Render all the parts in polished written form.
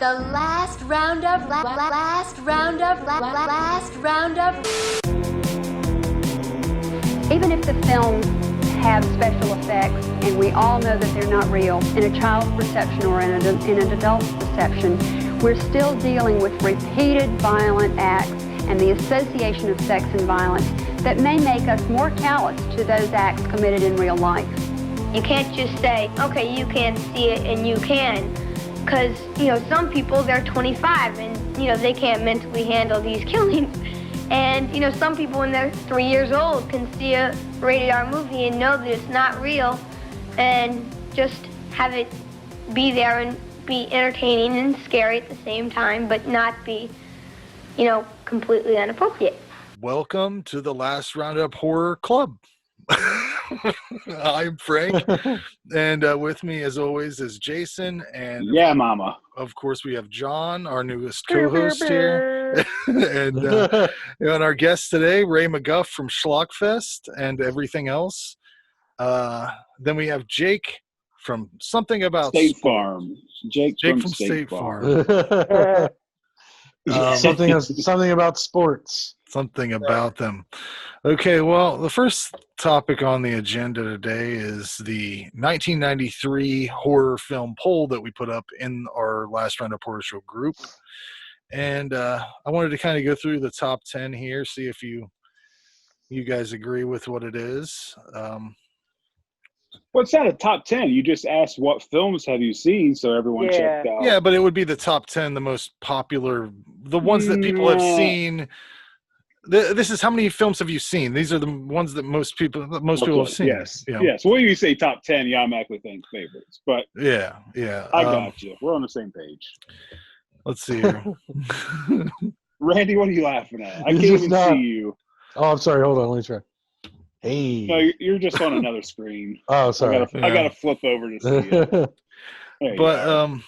The last roundup, last roundup, last roundup. Even if the films have special effects, and we all know that they're not real, in a child's perception or in an adult's perception, we're still dealing with repeated violent acts and the association of sex and violence that may make us more callous to those acts committed in real life. You can't just say, okay, you can't see it and you can. Because, some people, they're 25 and, they can't mentally handle these killings. And, some people when they're 3 years old can see a rated R movie and know that it's not real and just have it be there and be entertaining and scary at the same time, but not be, completely inappropriate. Welcome to the Last Roundup Horror Club. I'm Frank, and with me, as always, is Jason, and mama. Of course, we have John, our newest co-host here, and our guest today, Ray McGuff from Schlockfest and everything else. Then we have Jake from Something About State Farm. Jake from State Farm. Something about sports. Something about them. Okay, well, the first topic on the agenda today is the 1993 horror film poll that we put up in our Last Roundup Horror Show group. And I wanted to kind of go through the top 10 here, see if you guys agree with what it is. Well, it's not a top 10. You just asked what films have you seen, so everyone checked out. Yeah, but it would be the top 10, the most popular, the ones that people have seen. This is how many films have you seen? These are the ones that most people have seen. Yes, yes. Well, you say top 10, you automatically think favorites, but yeah. I got you. We're on the same page. Let's see here. Randy, what are you laughing at? I can't even see you. Oh, I'm sorry. Hold on. Let me try. Hey. No, you're just on another screen. Oh, sorry. I gotta flip over to see it. But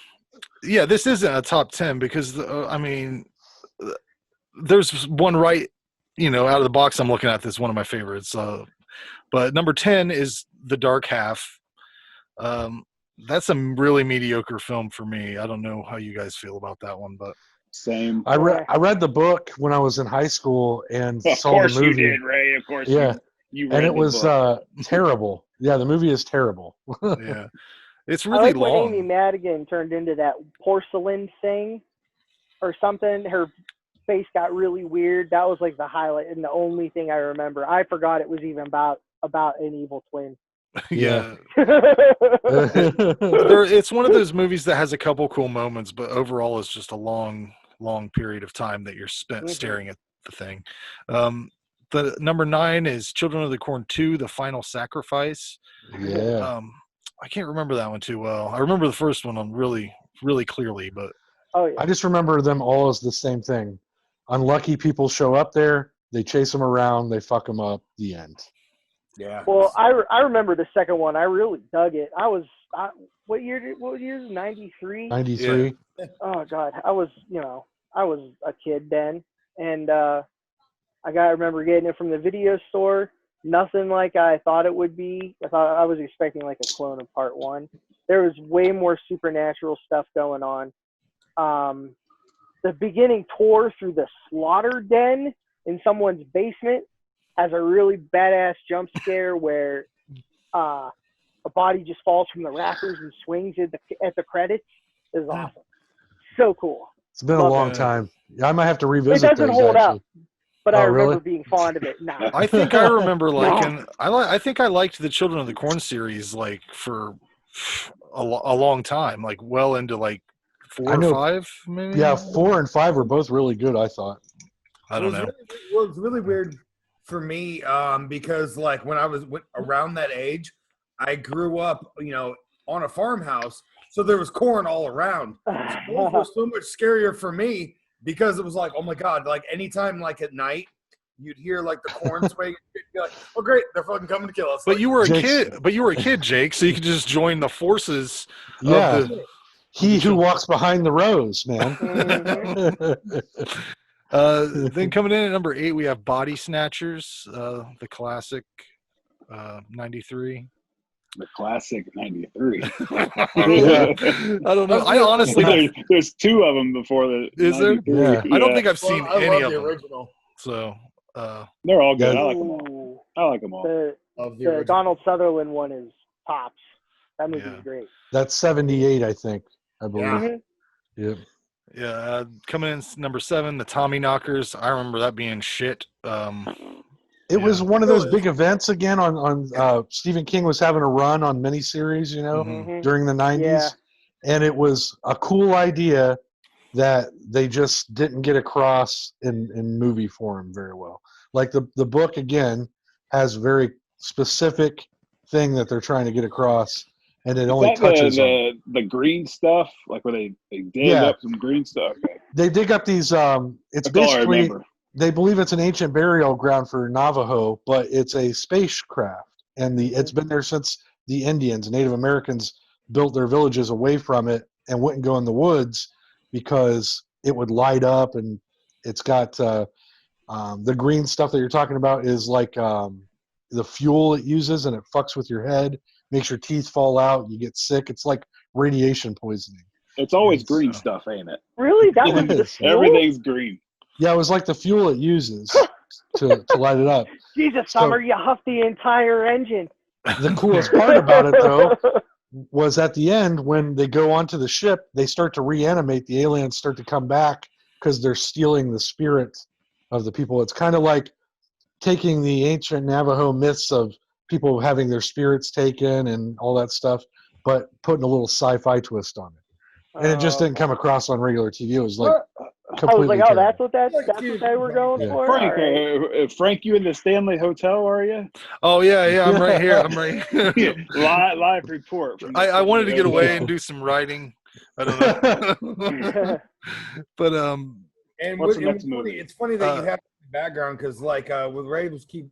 this isn't a top 10 because there's one right. Out of the box, I'm looking at this, one of my favorites. But number 10 is The Dark Half. That's a really mediocre film for me. I don't know how you guys feel about that one, but same. I read the book when I was in high school and saw the movie. Of course you did, Ray. Of course you read and it was terrible. Yeah, the movie is terrible. Yeah, it's really long. When Amy Madigan turned into that porcelain thing or something, her face got really weird. That was like the highlight and the only thing I remember. I forgot it was even about an evil twin. Yeah. It's one of those movies that has a couple cool moments, but overall it's just a long period of time that you're spent staring at the thing. The number 9 is Children of the Corn 2, The Final Sacrifice. Yeah. I can't remember that one too well. I remember the first one on really, really clearly, but I just remember them all as the same thing. Unlucky people show up there, they chase them around, they fuck them up, the end. Yeah. Well, I remember the second one. I really dug it. What year was 93? 93. Yeah. Oh God. I was a kid then. And I remember getting it from the video store. Nothing like I thought it would be. I was expecting like a clone of part 1. There was way more supernatural stuff going on. The beginning tour through the slaughter den in someone's basement has a really badass jump scare where a body just falls from the rafters and swings at the credits. It was awesome. So cool. It's been a long time. I might have to revisit it. It doesn't hold up, but I remember really? being fond of it. Nah. I think I remember liking. I think I liked the Children of the Corn series like for a long time, like well into like 4 or 5, maybe. Yeah, 4 and 5 were both really good. I thought. I don't know. It was really weird for me because like when I was around that age, I grew up, on a farmhouse, so there was corn all around. So those were so much scarier for me because it was like, oh my God, like anytime like at night you'd hear like the corn swing, you'd be like, oh great, they're fucking coming to kill us. But you were a kid. But you were a kid, Jake, so you could just join the forces. Yeah. Of the, He who walks behind the rows, man. Then coming in at number 8, we have Body Snatchers, the classic, 93. The classic '93. I don't know. I honestly don't. There's two of them before the. Is there? 93. Yeah. I don't think I've seen I any love of the them. original. So, They're all good. Yeah. I like them all. I like them all. Of the The original. Donald Sutherland one is tops. That movie's Yeah. great. That's 78, I think. I believe. Yeah. Mhm. Yep. yeah, coming in number 7, the Tommy Knockers. I remember that being shit. It was Yeah. one of those Really? big events again on Stephen King was having a run on miniseries, you know, Mhm. during the 90s. Yeah. And it was a cool idea that they just didn't get across in movie form very well. Like the book, again, has very specific thing that they're trying to get across, and it only Is that touches on. the green stuff, like where they dig Yeah. up some green stuff. Okay. They dig up these, it's That's all I basically, remember. they believe it's an ancient burial ground for Navajo, but it's a spacecraft, and it's been there since the Indians, Native Americans, built their villages away from it and wouldn't go in the woods because it would light up, and it's got the green stuff that you're talking about is like the fuel it uses, and it fucks with your head, makes your teeth fall out, you get sick. It's like radiation poisoning. It's always It's, green stuff, ain't it? Really? That was It the is. fuel? Everything's green. Yeah, it was like the fuel it uses to light it up. Jesus, So- Summer, you huffed the entire engine. The coolest part about it, though, was at the end when they go onto the ship, they start to reanimate. The aliens start to come back because they're stealing the spirit of the people. It's kind of like taking the ancient Navajo myths of people having their spirits taken and all that stuff, but putting a little sci-fi twist on it. And it just didn't come across on regular TV. It was like I was completely like, oh, terrible. that's what they were going Yeah. for. Frank, All right. Frank, you in the Stanley Hotel, are you? Oh yeah, I'm right here. I'm right here. live report. From the I wanted to get Stanley away Hotel. and do some writing. I don't know. But And What's the it next was funny, movie? it's funny that you have the background because, like, with Ray was keep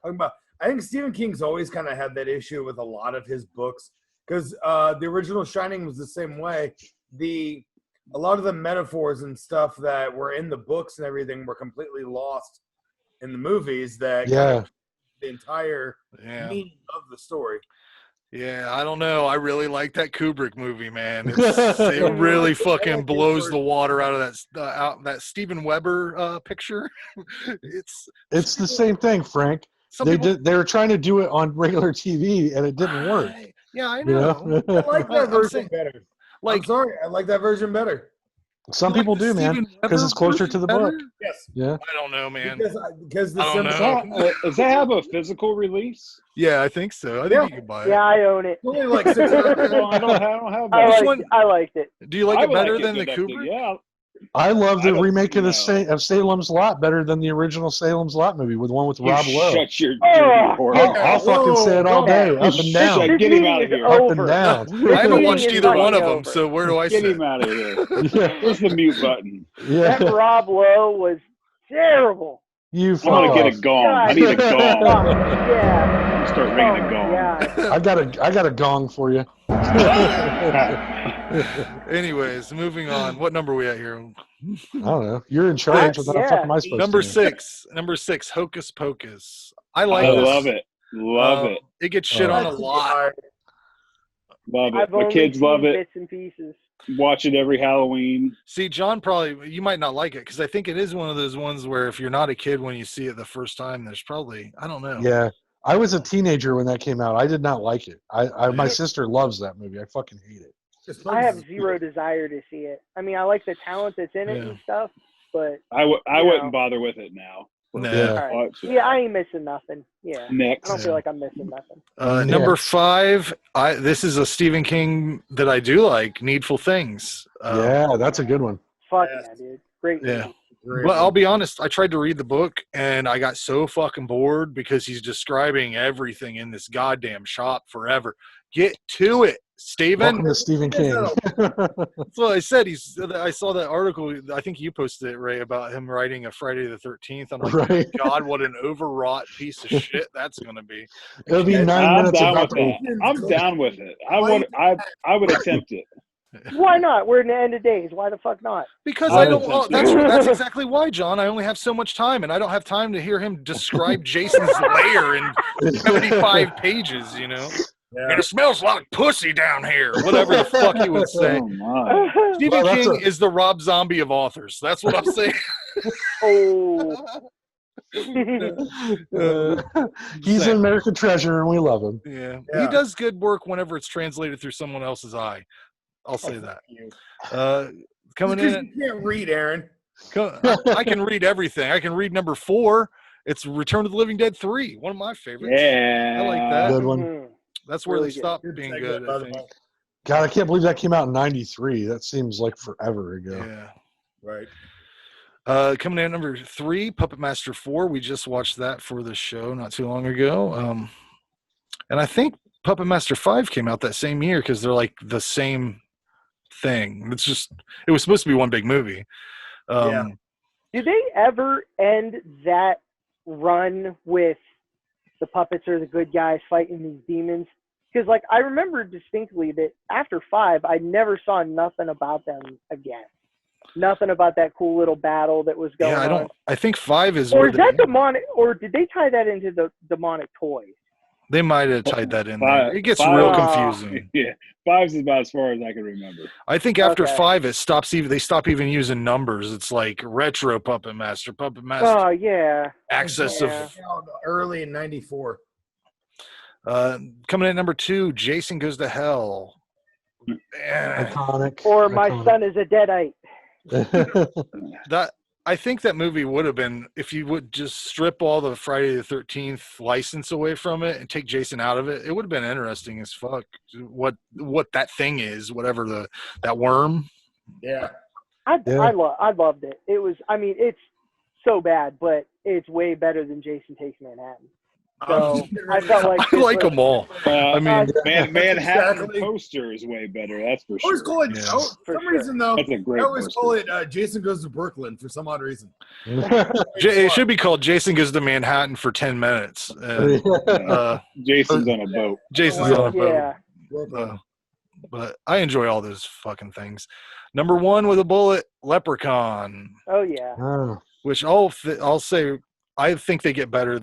talking about. I think Stephen King's always kind of had that issue with a lot of his books because the original Shining was the same way. A lot of the metaphors and stuff that were in the books and everything were completely lost in the movies. That kind of the entire meaning of the story. Yeah, I don't know. I really like that Kubrick movie, man. It really fucking blows the water out of that Steven Weber picture. It's the same thing, Frank. They were trying to do it on regular TV, and it didn't work. Yeah, I You know. know? I like that I'm version saying- better. Like, I'm sorry, I like that version better. Some you like people the do, man, Steven because Weber it's closer to version the better? book. Yes, Yeah. I don't know, man. because the I don't symbol. know. Does that have a physical release? Yeah, I think so. I think you can buy it. Yeah, I own it. It's only like 600. Well, I don't have I that. liked, I liked it. Do you like I it would better like than the good enough to- Kubrick? Yeah. I love the I don't remake of know. of Salem's Lot better than the original Salem's Lot movie with the one with You Rob Lowe. shut your Oh, dirty whore. I'll fucking say it all day, up and down. Shut- Get him out of here. Up Over. and down. I haven't meeting watched is either one of fucking them, over. so where do I Get sit? him out of here. Yeah. Where's the mute button? That Yeah. Rob Lowe was terrible. You I'm gonna fuck get a off. gong. God. I need a gong. Fuck, yeah. Start Oh, ringing a gong. yeah. I got a gong for you. Anyways, moving on. What number are we at here? I don't know. You're in charge. What the Yeah. fuck am I supposed Number to do? 6. Number 6, Hocus Pocus. I like I this. love it. Love it. It gets shit on a lot. Love it. I've My only kids love seen it. bits and pieces. Watch it every Halloween. See, John, you might not like it because I think it is one of those ones where if you're not a kid when you see it the first time, there's probably, I don't know. Yeah. I was a teenager when that came out. I did not like it. My sister loves that movie. I fucking hate it. I have zero desire to see it. I mean, I like the talent that's in it and stuff, but I you wouldn't know. bother with it now. Nah. Yeah. all right. Watch it. Yeah, I ain't missing nothing. Yeah, Next. I don't feel like I'm missing nothing. Number Next. 5, this is a Stephen King that I do like, Needful Things. Yeah, that's a good one. Fuck Yes. yeah, dude. Great. Yeah. movie. Well, I'll be honest. I tried to read the book and I got so fucking bored because he's describing everything in this goddamn shop forever. Get to it, Steven. Welcome to Stephen King. That's what I said. I saw that article. I think you posted it, Ray, about him writing a Friday the 13th. I'm like, Right. God, what an overwrought piece of shit that's going to be. It'll be 9 I'm minutes down about with that. I'm down with it. I would attempt it. Why not? We're in the end of days. Why the fuck not? Because I I don't. don't Well, think that's exactly why, John. I only have so much time, and I don't have time to hear him describe Jason's lair in 75 pages. You know. Yeah. And it smells like pussy down here. Whatever the fuck he would say. Oh my! Stephen Well, that's King is the Rob Zombie of authors. That's what I'm saying. Oh. He's an American treasure, and we love him. Yeah. Yeah. He does good work whenever it's translated through someone else's eye. I'll say that. Coming Because in, you can't read, Aaron. I can read everything. I can read number 4. It's Return of the Living Dead 3, one of my favorites. Yeah, I like that. Good one. Mhm. That's where Really they good. stopped Good being segment, good, by I the think. way. God, I can't believe that came out in '93. That seems like forever ago. Yeah. Right. Coming in at number 3, Puppet Master 4. We just watched that for the show not too long ago. And I think Puppet Master 5 came out that same year because they're like the same thing. It was supposed to be one big movie. Yeah. Did they ever end that run with the puppets are the good guys fighting these demons? Because, like, I remember distinctly that after 5, I never saw nothing about them again. Nothing about that cool little battle that was going on. I think 5 is Or where is that demonic? Or did they tie that into the demonic toys? they might have tied that in there. 5 It gets 5 real confusing. Yeah, 5 is about as far as I can remember. I think after Okay. 5, they stop even using numbers. It's like retro Puppet Master, Oh, yeah. access Yeah. Early in '94. of. Coming in at number 2, Jason Goes to Hell. Iconic. Or My Iconic. Son is a Deadite. I think that movie would have been, if you would just strip all the Friday the 13th license away from it and take Jason out of it, it would have been interesting as fuck. What that thing is, whatever that worm. Yeah. I loved it. It was, I mean, it's so bad, but it's way better than Jason Takes Manhattan. So I felt like I like them all. I mean, Manhattan Exactly. poster is way better. That's for I always sure. call it, Yeah. for For some sure. reason, though, That's a great I always poster. call it Jason Goes to Brooklyn for some odd reason. it should be called Jason Goes to Manhattan for 10 minutes. Jason's on a boat. Jason's on a boat. Yeah. Brooklyn. But I enjoy all those fucking things. Number 1 with a bullet, Leprechaun, Oh, yeah. Oh. which I'll say I think they get better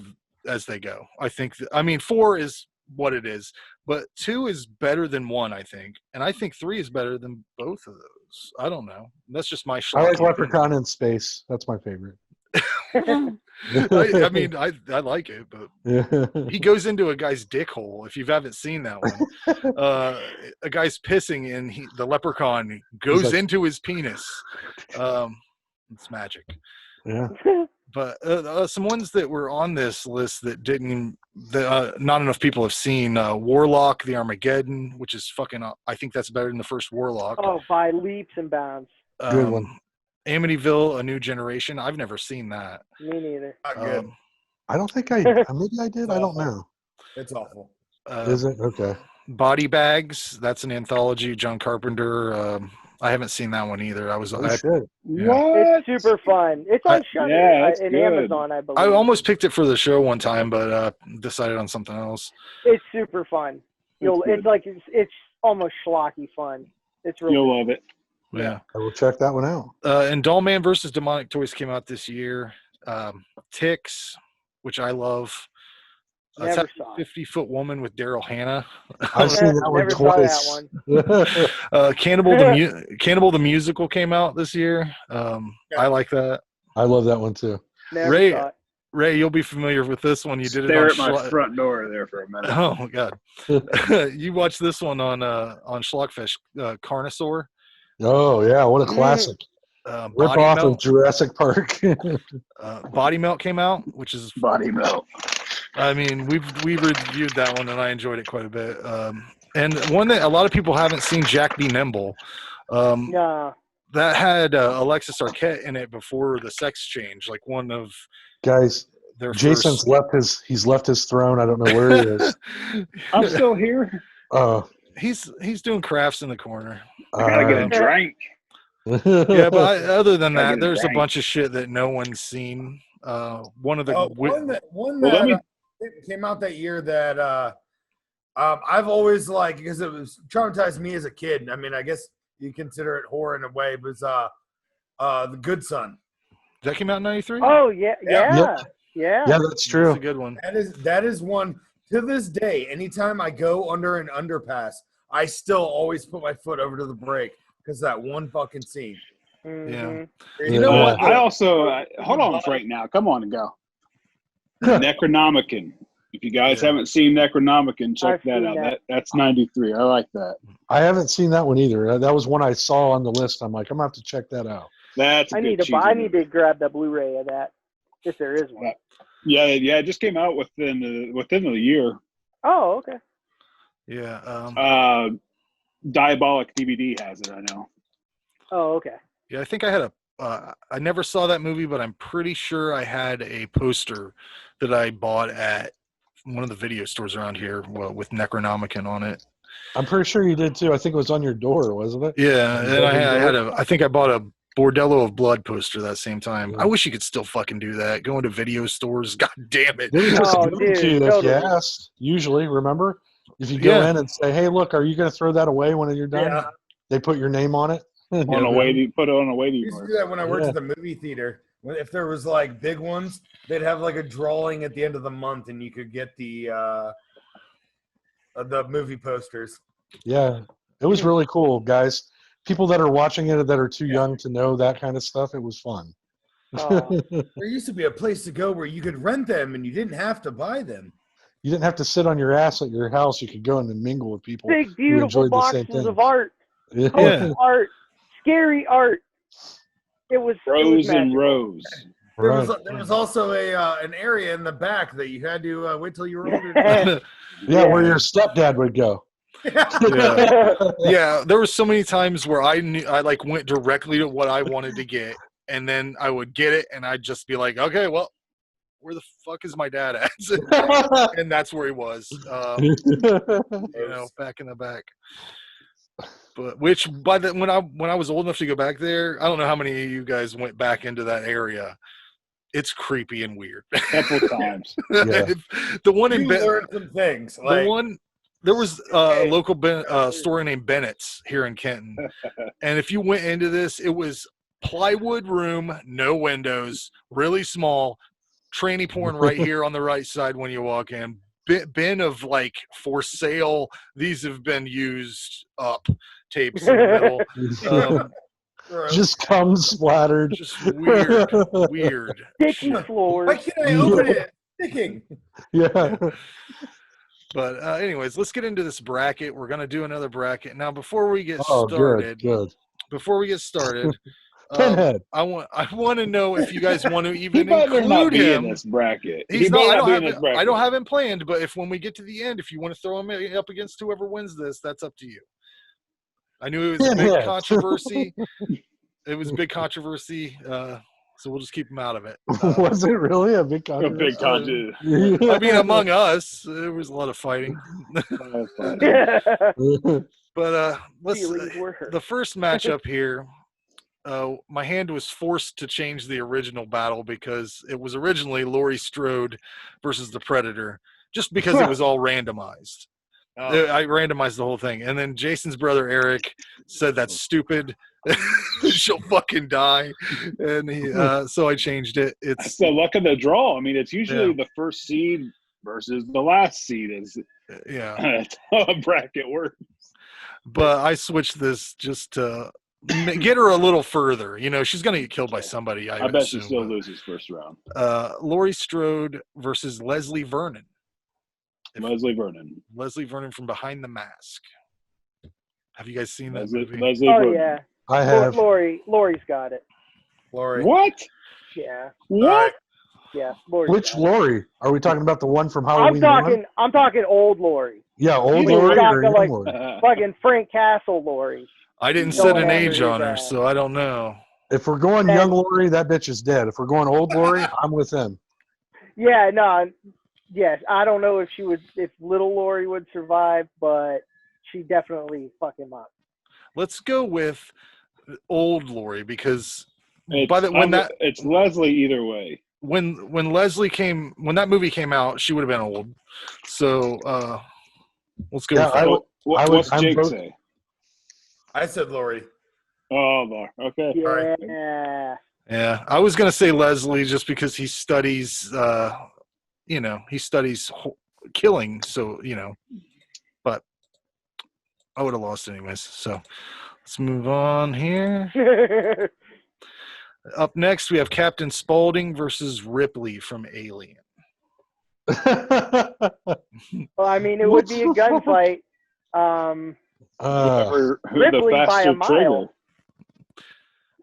as they go. I think 4 is what it is, but 2 is better than 1, I think, and I think 3 is better than both of those. I don't know. That's just my I like schlocky Leprechaun in space. That's my favorite. opinion. I mean, I like it, but Yeah. he goes into a guy's dick hole. If you haven't seen that one, a guy's pissing and the leprechaun goes like- into his penis. It's magic. Yeah. But some ones that were on this list that not enough people have seen. Warlock, the Armageddon, which is fucking. I think that's better than the first Warlock. Oh, by leaps and bounds. Good one. Amityville, A New Generation. I've never seen that. Me neither. Not good. I don't think maybe I did. I don't know. It's awful. Is it? Okay. Body Bags. That's an anthology. John Carpenter. I haven't seen that one either. Oh, shit. Yeah. What? It's super fun. It's on Shudder yeah, it's and good. Amazon, I believe. I almost picked it for the show one time, but decided on something else. It's super fun. It's almost schlocky fun. It's really You'll love it. Yeah. I will check that one out. And Dollman versus Demonic Toys came out this year. Ticks, which I love. It's never a saw. 50-foot woman with Daryl Hannah. I've seen that one Never saw twice. that one. Cannibal the Musical came out this year. I like that. I love that one too. Never Ray- saw it. Ray, you'll be familiar with this one. You did it Stare on at my front door there for a minute. Oh God! You watched this one on Schlockfest, Carnosaur. Oh yeah, what a classic! Rip Body off Melt. of Jurassic Park. Body Melt came out, which is Body melt. I mean, we reviewed that one and I enjoyed it quite a bit. And one that a lot of people haven't seen, Jack Be Nimble. Nah. That had Alexis Arquette in it before the sex change, like one of Guys, their Jason's first. left his throne. I don't know where he is. I'm still here. He's doing crafts in the corner. I gotta get a drink. Yeah, but other than Gotta that, get a there's a drink. bunch of shit that no one's seen. One of the One that Well, let me- came out that year that I've always liked because it was traumatized me as a kid. I mean, I guess you consider it horror in a way, but it's The Good Son. that came out in '93. Oh yeah, yeah, Yeah. yeah. Yeah, that's true. That's a good one. That is one To this day, anytime I go under an underpass, I still always put my foot over to the brake because that one fucking scene. Yeah. You know what? I also hold on right now. Come on and go. Necronomicon. If you guys haven't seen Necronomicon, check I've that seen out. that. That's 93. I like that. I haven't seen that one either. That was one I saw on the list. I'm like, I'm gonna have to check that out. That's a I good need to cheesy buy. I movie. need to grab the Blu-ray of that if there is one. Yeah, it just came out within the year. Oh, okay. Yeah. Diabolic DVD has it. I know. Oh, okay. Yeah, I think I had I never saw that movie, but I'm pretty sure I had a poster that I bought at one of the video stores around here with Necronomicon on it. I'm pretty sure you did too. I think it was on your door, wasn't it? Yeah, and I think I bought a Bordello of Blood poster that same time. I wish you could still fucking do that. Going to video stores, god damn it. They would just Oh, give it to you dude, if you totally. asked. Usually, remember, if you go in and say, "Hey, look, are you going to throw that away when you're done?" Yeah. They put your name on it. On a waiting, put it on a I waiting used to list. do that when I worked at the movie theater. If there was like big ones, they'd have like a drawing at the end of the month, and you could get the movie posters. Yeah, it was really cool, guys. People that are watching it that are too young to know that kind of stuff, it was fun. Oh. There used to be a place to go where you could rent them, and you didn't have to buy them. You didn't have to sit on your ass at your house. You could go in and mingle with people Big, who beautiful enjoyed the same boxes thing. of art. Yeah. Colorful art. Scary art. It was Rows and magical. rows. There was also an area in the back that you had to wait till you were older. Yeah, where your stepdad would go. Yeah, there were so many times where I like went directly to what I wanted to get, and then I would get it, and I'd just be like, okay, well, where the fuck is my dad at? And that's where he was, back in the back. But when I was old enough to go back there, I don't know how many of you guys went back into that area. It's creepy and weird. Couple times. The one in learned some things. There was a local store named Bennett's here in Kenton, and if you went into this, it was plywood room, no windows, really small, tranny porn right here on the right side when you walk in. Bin of like for sale. These have been used up tapes in the middle. Just cum splattered. Just weird. Sticky floors. Why can't I open it? Sticking. Yeah. But anyways, let's get into this bracket. We're gonna do another bracket now. Before we get started, Pinhead. I want to know if you guys want to even He better not include be him in this bracket. He's He not. better I not don't be have in this it, bracket. I don't have him planned. But if when we get to the end, if you want to throw him up against whoever wins this, that's up to you. I knew it was a big controversy. It was a big controversy. So we'll just keep him out of it. Was it really a big A big controversy? controversy. I mean, among us, there was a lot of fighting. But the first matchup here, my hand was forced to change the original battle because it was originally Laurie Strode versus the Predator, just because it was all randomized. I randomized the whole thing, and then Jason's brother Eric said that's stupid. She'll fucking die, and so I changed it. It's the luck of the draw. I mean, it's usually the first seed versus the last seed. That's how a bracket works. But I switched this just to get her a little further. You know, she's going to get killed by somebody. I bet assume, she still loses first round. Laurie Strode versus Leslie Vernon. Leslie Vernon from Behind the Mask. Have you guys seen that Leslie movie? Vernon. Yeah. I have. Lori's got it. Laurie. What? Yeah. What? Yeah. Lori's Which got it. Laurie? Are we talking about the one from Halloween? I'm talking old Lori. Yeah, old You Laurie or talking young like Laurie? fucking Frank Castle Lori. I didn't Going set an after age his on her, ass. so I don't know. If we're going young Laurie, that bitch is dead. If we're going old Laurie, I'm with him. Yeah, no. Yes, I don't know if little Lori would survive, but she definitely fuck him up. Let's go with old Laurie because it's Leslie either way. When that movie came out, she would have been old. So let's go. What's Jake say? I said Laurie. Oh, Lord. Okay. Yeah. All right. Yeah, I was gonna say Leslie just because he studies. He studies killing. So but I would have lost anyways. So let's move on here. Up next, we have Captain Spaulding versus Ripley from Alien. Well, I mean, it would be a gunfight. Ripley the by a faster mile. trigger.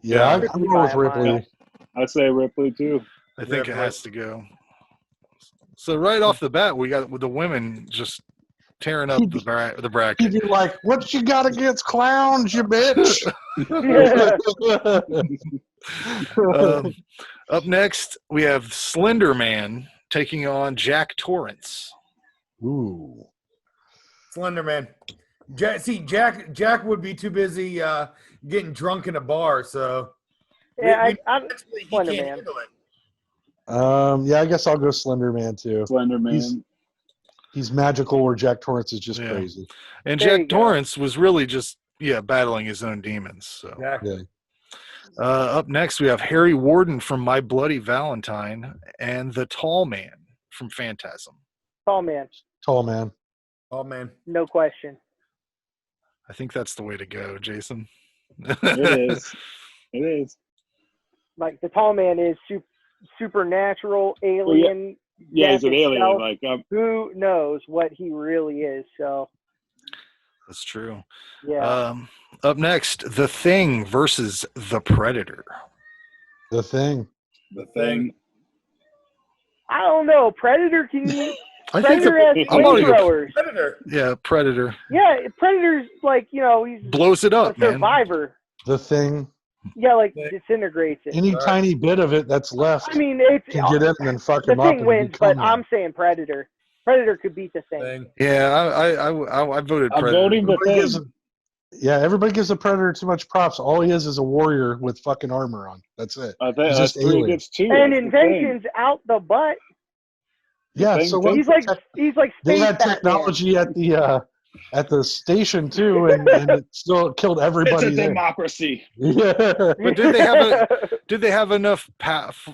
Yeah, I'm going with Ripley. I'd say Ripley too. I think it has to go. So right off the bat, we got with the women just tearing up the bracket. He'd be like, "What you got against clowns, you bitch?" Up next, we have Slender Man taking on Jack Torrance. Ooh, Slender Man. Jack would be too busy getting drunk in a bar, so Yeah, I'm he Slender can't Man. handle it. yeah, I guess I'll go Slender Man too. Slender Man. He's magical, where Jack Torrance is just crazy. And There you Jack go. Torrance was really just battling his own demons. So Exactly. up next, we have Harry Warden from My Bloody Valentine and the Tall Man from Phantasm. Tall Man, Tall man. Oh man. no question. I think that's the way to go, Jason. It is. It is. Like the Tall Man is supernatural alien. Yeah, he's an alien. itself. Like Who knows what he really is? So That's true. yeah, Up next, The Thing versus The Predator. The Thing. the thing. I don't know. Predator can. I think Predator has I'm gonna go- flamethrowers. Predator. Predator Yeah, Predator's like he's blows it a up, man. survivor. The Thing. Yeah, like disintegrates it. Any tiny bit of it that's left I mean, it's can get in and then fuck the him up. Thing and wins, become but one. I'm saying Predator. Predator could beat the Thing. Thing. Yeah, I voted I'm Predator. voting the Everybody gives thing. everybody gives the Predator too much props. All he is a warrior with fucking armor on. That's it. I think He's that's just 3 alien. against 2. And That's the thing. inventions out the butt. Yeah, Thing, so what? He's like They space had Batman. technology at the station too, and it still killed It's everybody a there. democracy. Yeah. But did they have enough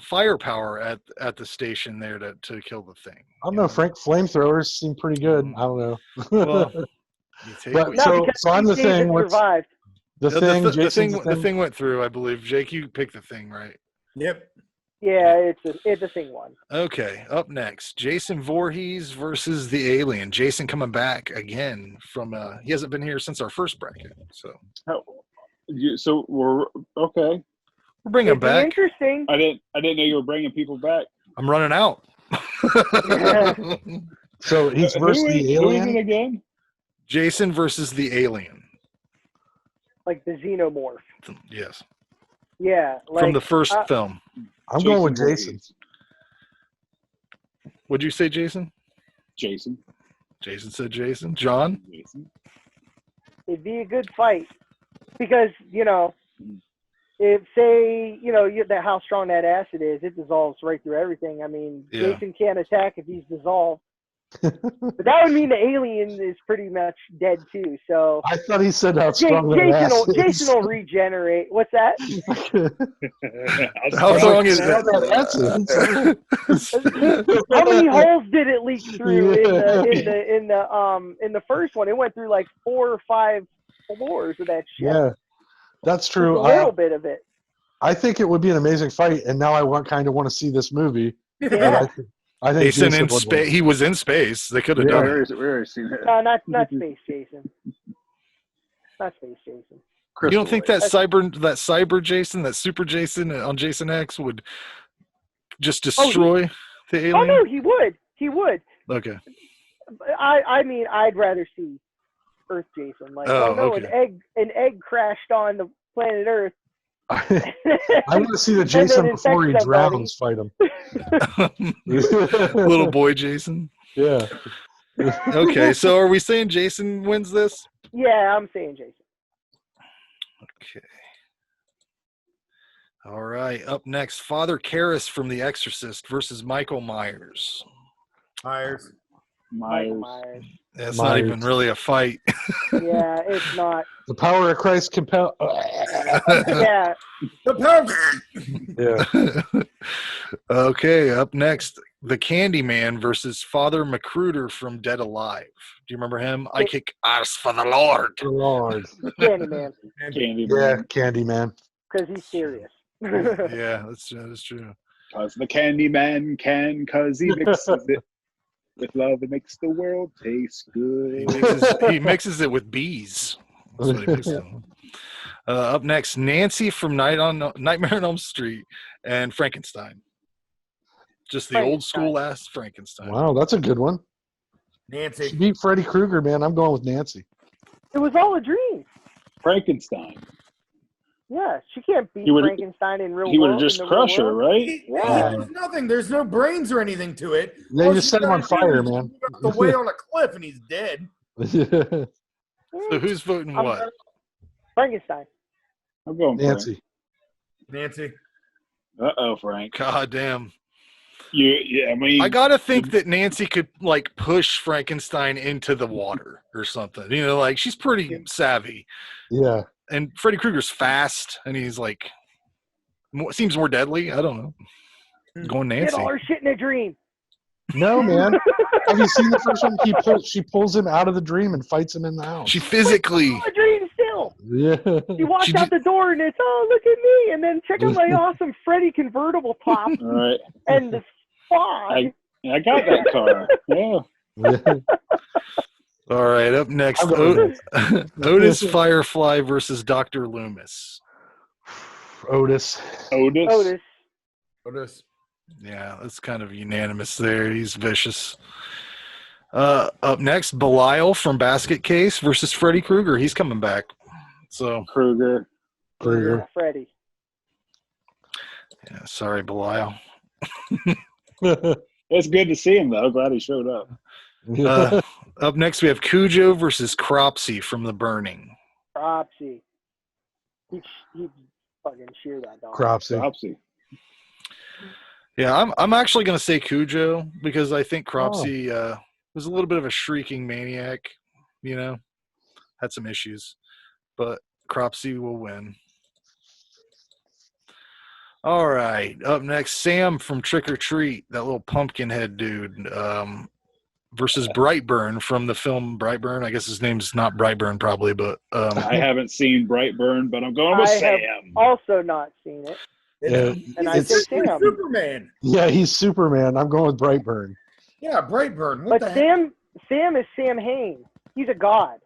firepower at the station there to kill the Thing? I don't know. Frank flamethrowers seem pretty good. I don't know. Well, you take But what No, so because I'm the Jason Thing. What's survived. the Thing? the Jason's thing. The Thing went through, I believe. Jake, you picked the Thing, right? Yep. Yeah, it's a Thing one. Okay, up next, Jason Voorhees versus the Alien. Jason coming back again from he hasn't been here since our first bracket, so So we're okay. we're bringing him It'd be back. interesting. I didn't know you were bringing people back. I'm running out. So he's Who versus is- the Who is it alien. again? Jason versus the Alien. Like the Xenomorph. Yes, Yeah, like from the first film. I'm going with Voorhees. Jason. What'd you say, Jason? Jason. Jason said Jason. John? Jason. it'd be a good fight because if say that how strong that acid is, it dissolves right through everything. I mean, Yeah. Jason can't attack if he's dissolved, but that would mean the alien is pretty much dead too. So I thought he said how strong that ass is. Jason will regenerate. What's that? How strong is How that ass is. How many holes did it leak through Yeah. in the first one? It went through like 4 or 5 floors of that shit. Yeah, that's Just true. a little bit of it. I think it would be an amazing fight, and now I kind of want to see this movie. Yeah. I think Jason Jason in would win. space. He was in space. They could have We done it. already seen it. No, not Space Jason. Not Space Jason. You don't think that cyber Jason, that super Jason on Jason X would just destroy the alien? Oh no, he would. He would. Okay. I mean, I'd rather see Earth Jason. Like, okay. an egg crashed on the planet Earth. I want to see the Jason before he infect somebody. drowns fight him. Little boy Jason. Yeah. Okay, so are we saying Jason wins this? Yeah, I'm saying Jason. Okay. All right. Up next, Father Karras from The Exorcist versus Michael Myers. Myers. Michael Myers. That's not even really a fight. Yeah, it's not. The power of Christ compel. Yeah. The power. Yeah. Okay, up next, the Candyman versus Father McGruder from Dead Alive. Do you remember him? I kick ass for the Lord. Lord. Candyman, Candyman. Yeah, Candyman. because he's serious. Yeah, that's true. Cause the Candyman can, cause he mixes it with love. It makes the world taste good. He mixes it with bees. That's what he mixes it with. Up next, Nancy from Nightmare on Elm Street and Frankenstein. Just the old school ass Frankenstein. Wow, that's a good one. Nancy. She beat Freddy Krueger, man. I'm going with Nancy. It was all a dream. Frankenstein. Yeah, she can't beat Frankenstein in real world. He would have just crushed her, right? Yeah. There's nothing. There's no brains or anything to it. Yeah, you just set him on fire, man. The way on a cliff and he's dead. So who's voting what? Frankenstein. I'm going Nancy. Nancy. Uh-oh, Frank. God damn. I gotta think that Nancy could like push Frankenstein into the water or something. You know, like she's pretty savvy. Yeah. And Freddy Krueger's fast, and he's like seems more deadly. I don't know. I'm going Nancy. Get all her shit in a dream. No, man. Have you seen the first one? She pulls him out of the dream and fights him in the house. She physically. A dream still. Yeah. She walks out the door and it's, oh, look at me. And then check out my awesome Freddy convertible top. All right. And the fog. I got that car. Yeah. All right, up next, Otis Firefly versus Dr. Loomis. Otis. Yeah, that's kind of unanimous there. He's vicious. Up next, Belial from Basket Case versus Freddy Krueger. He's coming back. So Krueger. Freddy. Yeah, sorry, Belial. It's good to see him, though. Glad he showed up. Up next, we have Cujo versus Cropsy from The Burning. Cropsy. He'd fucking shear that dog. Cropsy. Yeah, I'm actually going to say Cujo because I think Cropsy was a little bit of a shrieking maniac, you know, had some issues, but Cropsy will win. All right, up next, Sam from Trick or Treat, that little pumpkin head dude, versus Brightburn from the film Brightburn. I guess his name's not Brightburn probably, but I haven't seen Brightburn, but I'm going with Sam. I have also not seen it. And I say Sam. Superman. Yeah, he's Superman. I'm going with Brightburn. Yeah, Brightburn. But Sam is Sam Hain. He's a god.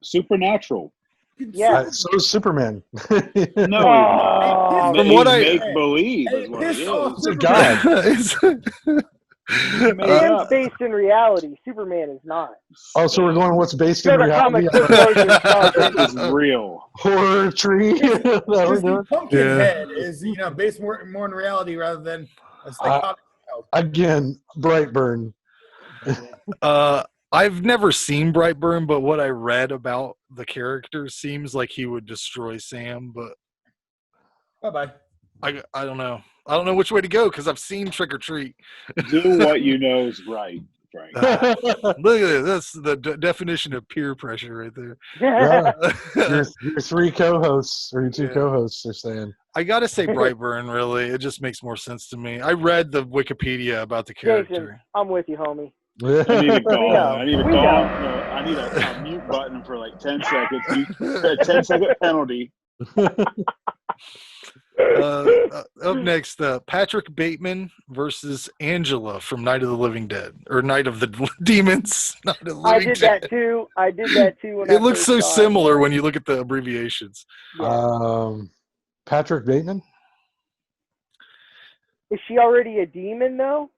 Supernatural. Yeah. So is Superman. No, from what I make believe is what it is. It's a god. Sam's based in reality. Superman is not. Oh, so we're going what's based in They're the reality? comic book version. This is real. Horror tree. Pumpkinhead is based more in reality rather than a psychotic. Again, Brightburn. I've never seen Brightburn, but what I read about the character seems like he would destroy Sam. But bye. I don't know. I don't know which way to go because I've seen Trick or Treat. Do what you know is right, Frank. Look at it. That's the definition of peer pressure right there. Yeah. Your three co-hosts or your two co-hosts are saying. I gotta say Brightburn. Really, it just makes more sense to me. I read the Wikipedia about the character. Jason, I'm with you, homie. I need a call. I need a call. know. I need a mute button for like 10 seconds. A 10-second penalty. Up next, Patrick Bateman versus Angela from Night of the Living Dead, or Night of the Demons. Night of the Living Dead. That too. I did that too. When it looks so similar when you look at the abbreviations. Yeah. Patrick Bateman? Is she already a demon though?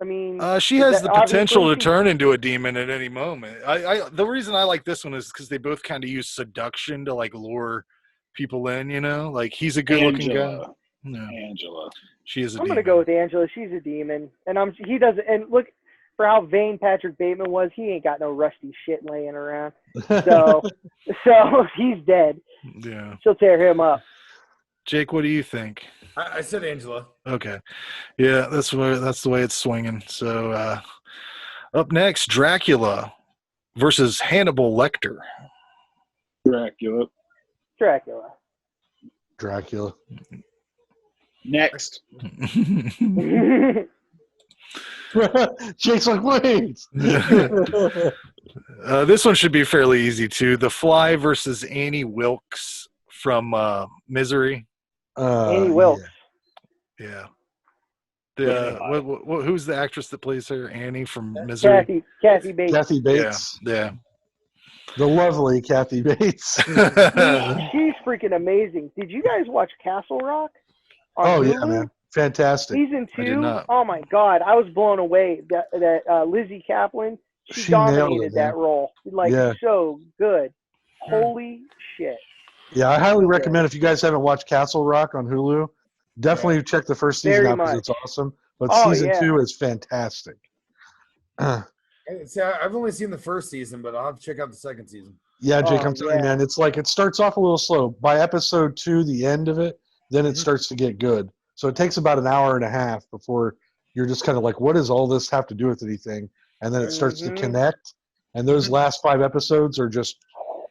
I mean, she has the potential to turn into a demon at any moment. The reason I like this one is because they both kind of use seduction to like lure people in, you know, like he's a good-looking guy. No. Angela, she is. I'm gonna go with Angela. She's a demon, and he doesn't. And look, for how vain Patrick Bateman was, he ain't got no rusty shit laying around. So he's dead. Yeah, she'll tear him up. Jake, what do you think? I said Angela. Okay, yeah, that's the way it's swinging. So up next, Dracula versus Hannibal Lecter. Dracula. Next. Jake's like, wait. This one should be fairly easy too. The Fly versus Annie Wilkes from Misery. Annie Wilkes. Yeah. Who's the actress that plays her? Annie from Misery. Kathy Bates. Kathy Bates. Yeah. The lovely Kathy Bates. She's freaking amazing. Did you guys watch Castle Rock? Oh yeah, man. Fantastic. Season 2. Oh my God, I was blown away. That Lizzie Kaplan, she dominated that role. Like so good. Holy shit. Yeah, I highly recommend if you guys haven't watched Castle Rock on Hulu, definitely check the first season out because it's awesome. But season 2 is fantastic. See, I've only seen the first season, but I'll have to check out the second season. Yeah, Jake, I'm telling you, man, it's like it starts off a little slow. By episode 2, the end of it, then it starts to get good. So it takes about an hour and a half before you're just kind of like, what does all this have to do with anything? And then it starts to connect. And those last 5 episodes are just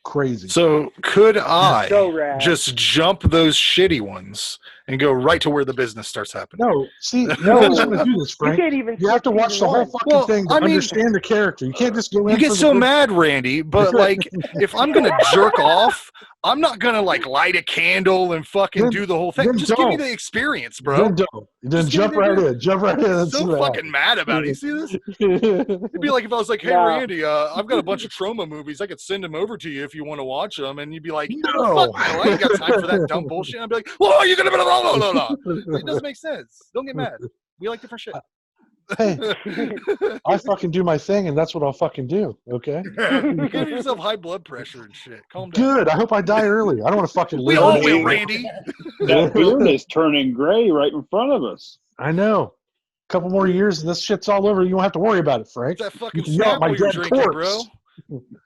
crazy. So could I just jump those shitty ones and go right to where the business starts happening? No, see, no one's going to do this, Frank. You have to watch the whole fucking thing to understand the character. You can't just go in. You get so mad, Randy, but like, if I'm going to jerk off, I'm not going to like light a candle and fucking do the whole thing. Just give me the experience, bro. Then jump right in. Jump right in. I'm so fucking mad about it. You see this? It'd be like if I was like, hey, Randy, I've got a bunch of trauma movies. I could send them over to you if you want to watch them. And you'd be like, no, I ain't got time for that dumb bullshit. I'd be like, oh, you're going to be blah, blah, blah. It doesn't make sense. Don't get mad. We like different shit. Hey, I fucking do my thing, and that's what I'll fucking do. Okay. You give yourself high blood pressure and shit. Calm down. Good. I hope I die early. I don't want to fucking live. We all will, Randy. That beard is turning gray right in front of us. I know. A couple more years, and this shit's all over. You won't have to worry about it, Frank. Is that fucking Snapple you're drinking, bro?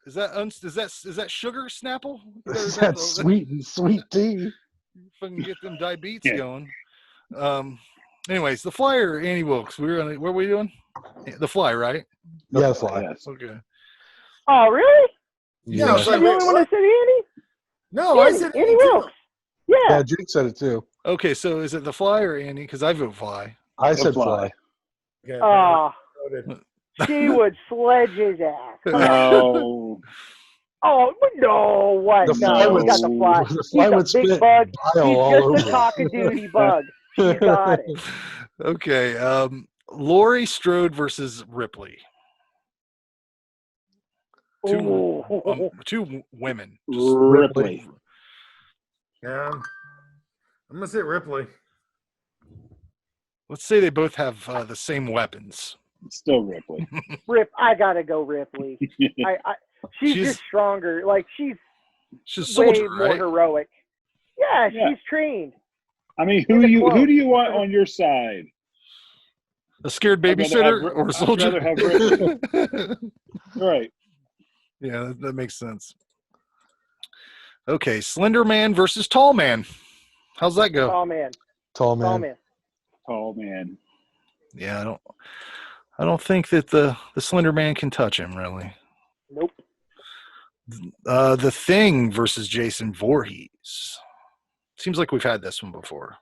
Is that sugar Snapple? Is that sweet tea? Fucking get them diabetes going. Anyways, the Fly or Annie Wilkes? What were we doing? The Fly, right? Yeah, the Fly. Yes. Okay. Oh, really? Yeah. You the only one that said Annie? No, I said Annie Wilkes. Yeah, Jake said it too. Okay, so is it the Fly or Annie? Because I vote Fly. I said Fly. Okay, she would sledge his ass. No. Oh, no, what? No, we got the Fly. He's a big bug. He's just a cock-a-doodle bug. You got it. Okay. Laurie Strode versus Ripley. Two women. Ripley. Yeah. I'm going to say Ripley. Let's say they both have the same weapons. Still Ripley. I got to go Ripley. She's just stronger. Like, she's a soldier, way more heroic. Yeah, she's trained. I mean, who do you want on your side? A scared babysitter or a soldier? I'd rather have Ripley. Right. Yeah, that makes sense. Okay, Slender Man versus Tall Man. How's that go? Tall Man. Yeah, I don't think that the Slender Man can touch him, really. Nope. The Thing versus Jason Voorhees. Seems like we've had this one before.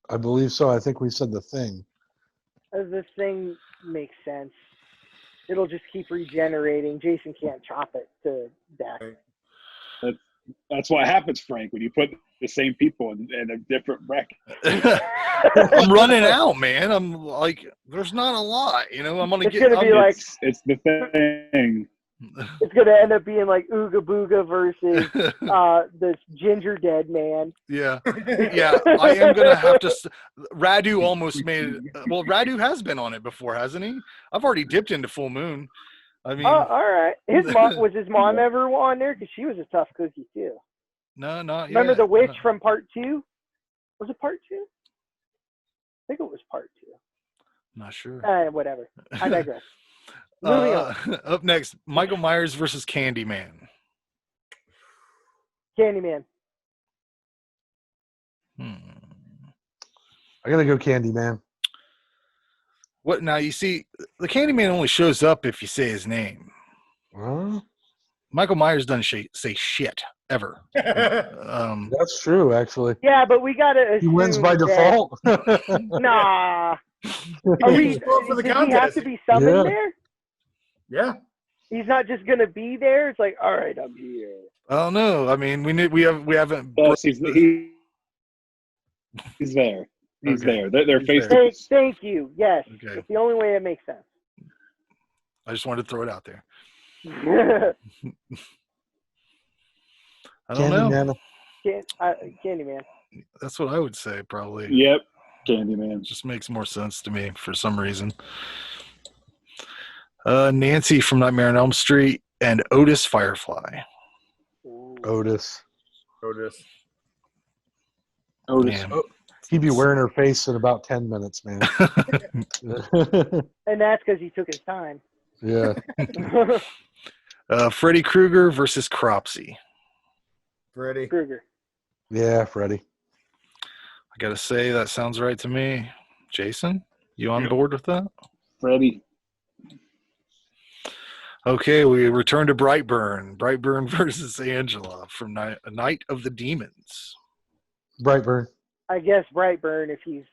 I believe so. I think we said The Thing. The Thing makes sense. It'll just keep regenerating. Jason can't chop it to death. That's what happens, Frank, when you put the same people in a different bracket. I'm running out, man. I'm like, there's not a lot, I'm gonna get. Gonna be like it's The Thing. It's gonna end up being like Ooga Booga versus this Ginger Dead Man. Yeah. I am gonna have to. Radu almost made it. Well, Radu has been on it before, hasn't he? I've already dipped into Full Moon. I mean, all right. Was his mom ever on there? Because she was a tough cookie too. No, not Remember yet. the witch from part 2? Was it part 2? I think it was part 2. Not sure. Whatever. I digress. Moving on. Up next, Michael Myers versus Candyman. Candyman. I gotta go Candyman. What now? You see, the Candyman only shows up if you say his name. Huh? Michael Myers doesn't say shit ever. That's true, actually. Yeah, but we gotta assume he wins by default. Nah. Are we? He's going for the Does he have contest. to be summoned Yeah. there? Yeah. He's not just gonna be there. It's like, all right, I'm here. Oh no! I mean, we haven't. Yes, he's there. He's Okay. there. They're He's face there. to Thank you. Yes, Okay. it's the only way that makes sense. I just wanted to throw it out there. I don't know. Candyman. That's what I would say, probably. Yep, Candyman. Just makes more sense to me for some reason. Nancy from Nightmare on Elm Street and Otis Firefly. Otis. Otis. Man. He'd be wearing her face in about 10 minutes, man. And that's because he took his time. Yeah. Freddy Krueger versus Cropsy. Freddy. Krueger. Yeah, Freddy. I gotta say that sounds right to me. Jason, you on board with that? Freddy. Okay, we return to Brightburn. Brightburn versus Angela from Night of the Demons. Brightburn. I guess Brightburn if he's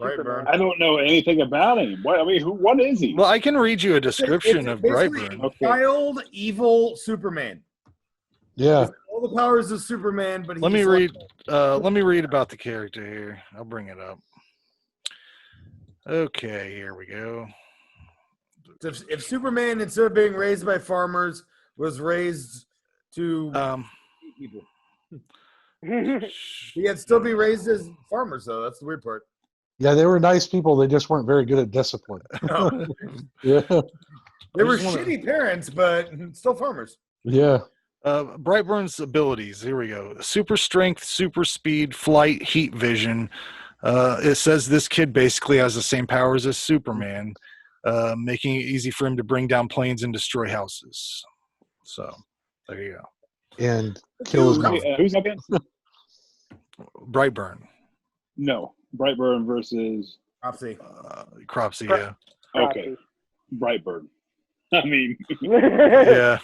Brightburn. Superman. I don't know anything about him. What is he? Well, I can read you a description It's of basically Brightburn. a child, evil Superman. Yeah. All the powers of Superman, but Let me he's read. like- Let me read about the character here. I'll bring it up. Okay, here we go. If Superman, instead of being raised by farmers, was raised to people, he'd still be raised as farmers, though. That's the weird part. Yeah, they were nice people. They just weren't very good at discipline. Yeah. They were just wanna- shitty parents, but still farmers. Yeah. Brightburn's abilities. Here we go. Super strength, super speed, flight, heat vision. It says this kid basically has the same powers as Superman, making it easy for him to bring down planes and destroy houses. So there you go. And kill his mom. Who's up against? Brightburn. No, Brightburn versus. Cropsy. Cropsy, yeah. Okay, Brightburn. I mean, Yeah.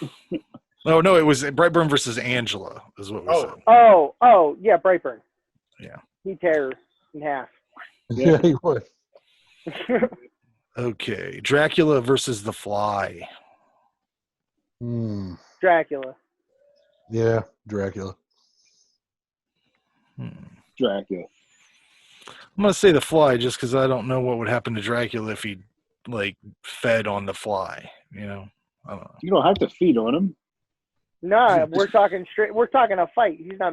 Oh, no, it was Brightburn versus Angela is what we said. Oh, yeah, Brightburn. Yeah. He tear her in half. Yeah, he would. Okay. Dracula versus The Fly. Dracula. Yeah, Dracula. Dracula. I'm going to say The Fly just because I don't know what would happen to Dracula if he, fed on the fly, you know? I don't know. You don't have to feed on him. Nah, we're talking straight. We're talking a fight. He's not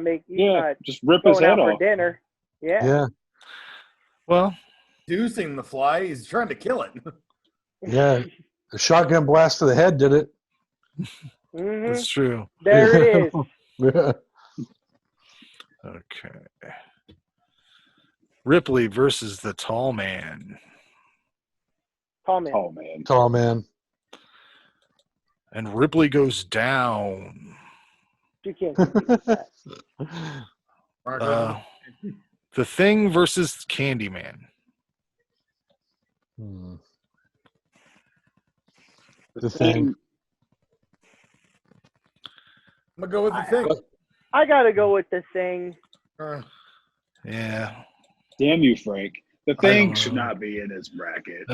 Just rip his going head out for off. dinner. Yeah. Yeah. Well, Inducing the fly, he's trying to kill it. Yeah. The shotgun blast to the head did it. Mm-hmm. that's true. There it is. Yeah. Okay. Ripley versus the Tall Man. Tall man. Oh man. Tall man. And Ripley goes down. You can't compete with that. The Thing versus Candyman. The Thing. I'm going to go with the thing. I gotta go with the Thing. Yeah. Damn you, Frank. The Thing know. should not be in this bracket.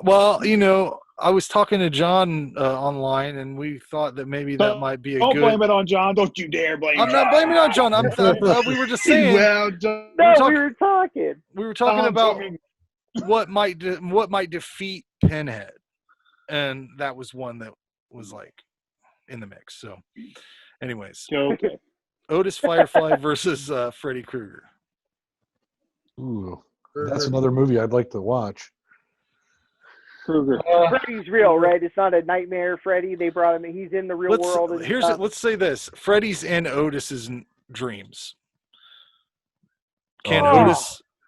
Well, I was talking to John online, and we thought that maybe that might be a Don't good. blame it on John. Don't you dare blame I'm John. not blaming it on John. We were just saying. Well done. No, talk- we were talking. We were talking Tom about told me- what might defeat Pinhead, and that was one that was in the mix. So, anyways, Okay. Otis Firefly versus Freddy Krueger. Ooh. That's another movie I'd like to watch. Krueger. Freddy's real, right? It's not a nightmare Freddy. They brought him. He's in the real world. And stuff. Let's say this: Freddy's in Otis's dreams. Can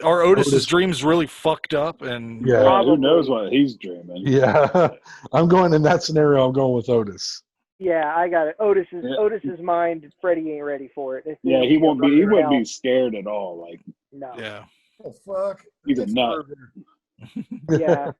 Otis's dreams really fucked up? And Yeah. Who knows what he's dreaming? Yeah. I'm going in that scenario. I'm going with Otis. Yeah, I got it. Otis's mind. Freddy ain't ready for it. Yeah, he won't be. He wouldn't be scared at all. No. yeah. Oh, fuck. He's a nut. Yeah.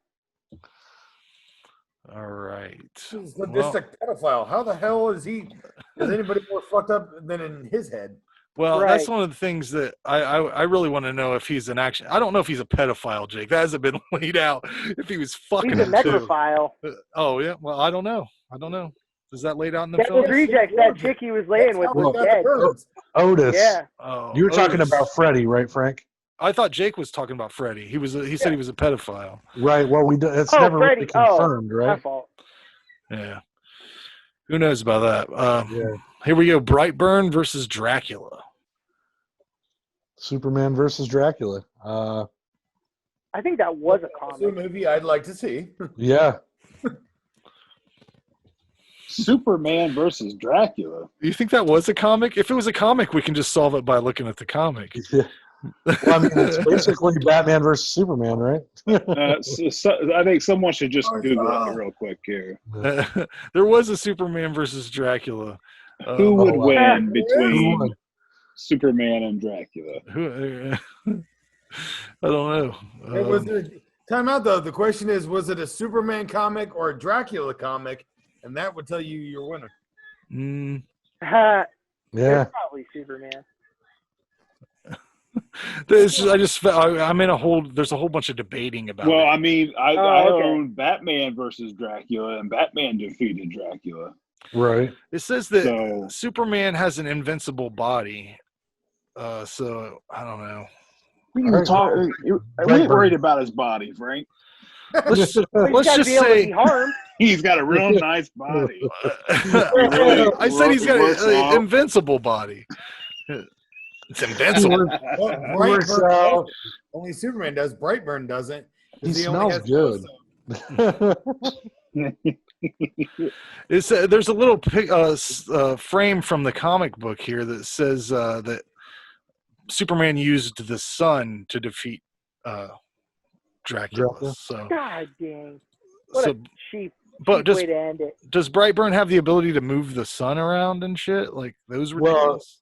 All right. He's a sadistic pedophile. How the hell is anybody more fucked up than in his head? Well, that's one of the things that I really want to know if he's an action. I don't know if he's a pedophile, Jake. That hasn't been laid out. If he was fucking He's a necrophile. Oh yeah. Well, I don't know. Is that laid out in the film? Devil's Rejects, that chick he was laying with was dead. Otis. Yeah. Oh, You were talking about Freddy, right, Frank? I thought Jake was talking about Freddy. He said he was a pedophile. Right. Well, it's never really confirmed, right? My fault. Yeah. Who knows about that? Here we go. Brightburn versus Dracula. Superman versus Dracula. I think that was a comic. It's a movie I'd like to see. Yeah. Superman versus Dracula. You think that was a comic? If it was a comic, we can just solve it by looking at the comic. Yeah. Well, I mean, it's basically Batman versus Superman, right? So I think someone should just Google it real quick here. There was a Superman versus Dracula. Who would win between Superman and Dracula? I don't know. Time out, though. The question is, was it a Superman comic or a Dracula comic? And that would tell you your winner. Yeah. It's probably Superman. There's a whole bunch of debating about it. Well, I mean, I own Batman versus Dracula, and Batman defeated Dracula. Right. It says that Superman has an invincible body. So I don't know. We ain't worried about his body, Frank. Let's just say he's got a real nice body. I said he's got an invincible body. It's invincible. Only Superman does. Brightburn doesn't. He smells good. There's a little frame from the comic book here that says that Superman used the sun to defeat Dracula. So, God dang. What a cheap way to end it. Does Brightburn have the ability to move the sun around and shit? Like those ridiculous?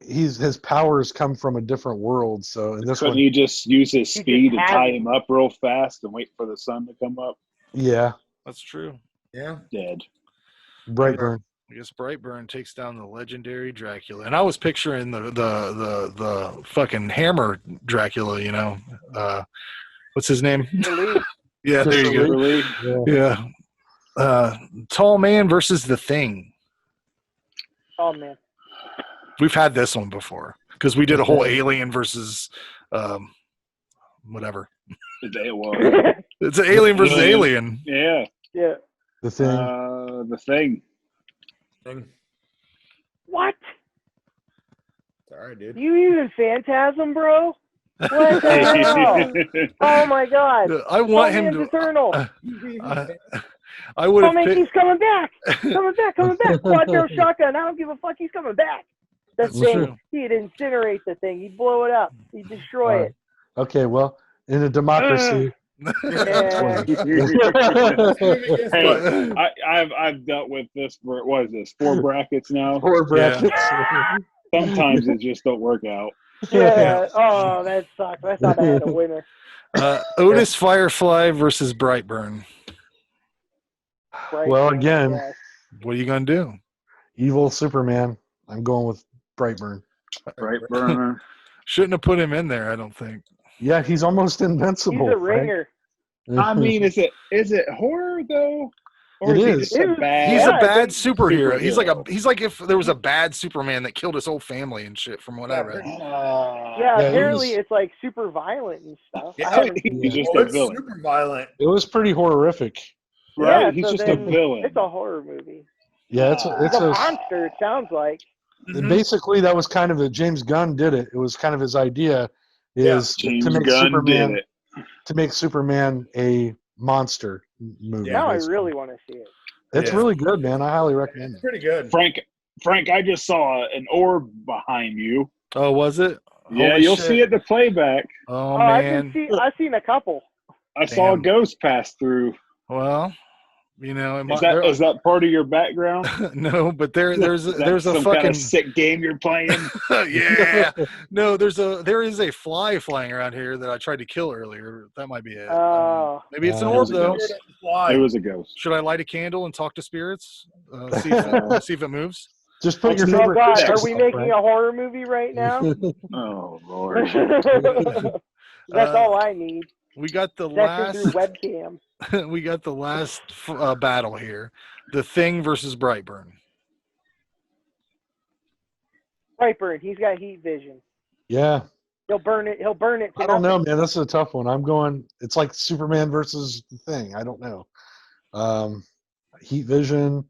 His powers come from a different world, so in this one he just use his speed to tie him up real fast and wait for the sun to come up. Yeah, that's true. Yeah, dead. Brightburn. I guess Brightburn takes down the legendary Dracula, and I was picturing the fucking hammer Dracula. You know, what's his name? Yeah, there you go. Yeah. Tall Man versus the Thing. Oh man. We've had this one before because we did a whole Alien versus whatever. It's an Alien versus Alien. Yeah. Yeah. The Thing. The Thing. What? Sorry, dude. You even Phantasm, bro? What the hell? Oh my God! I want him to. Eternal. I would have. He's coming back. Coming back. Quad barrel shotgun. I don't give a fuck. He's coming back. The Thing. He'd incinerate the Thing. He'd blow it up. He'd destroy it. Okay, well, in a democracy. Hey, I've dealt with this for what is this? 4 brackets now. 4 brackets. Yeah. Sometimes it just don't work out. Yeah. Oh, that sucks. I thought I had a winner. Otis Firefly versus Brightburn. Well, again, what are you gonna do? Evil Superman. I'm going with Brightburn. Brightburn. Shouldn't have put him in there. I don't think. Yeah, he's almost invincible. He's a ringer. I mean, is it horror though? Or it is. He's a bad superhero. He's like if there was a bad Superman that killed his whole family and shit. From what I read. Yeah, apparently it's like super violent and stuff. Yeah, he's just a villain. Super violent. It was pretty horrific. Right? Yeah, he's just a villain. It's a horror movie. Yeah, it's a monster. It sounds like. Basically, that was kind of James Gunn did it. It was kind of his idea to make Superman a monster movie. Now I really want to see it. It's really good, man. I highly recommend it. Pretty good. Frank, I just saw an orb behind you. Oh, was it? Yeah, Holy you'll shit. see it in the playback. Oh man, I've seen a couple. I saw a ghost pass through. Well, you know, is that part of your background? No, but there's a some fucking kind of sick game you're playing. Yeah, no, there is a fly flying around here that I tried to kill earlier. That might be it. Maybe it's an orb though. It was a ghost. Should I light a candle and talk to spirits? See if it moves. Just put your Oh favorite. God, Christmas are we stuff, making Frank. a horror movie right now? Oh Lord. That's all I need. We got the Section through last. webcam. We got the last battle here: The Thing versus Brightburn. Brightburn, he's got heat vision. Yeah. He'll burn it. He'll burn it. To I don't know, nothing. man. That's a tough one. I'm going. It's like Superman versus the Thing. I don't know. Heat vision,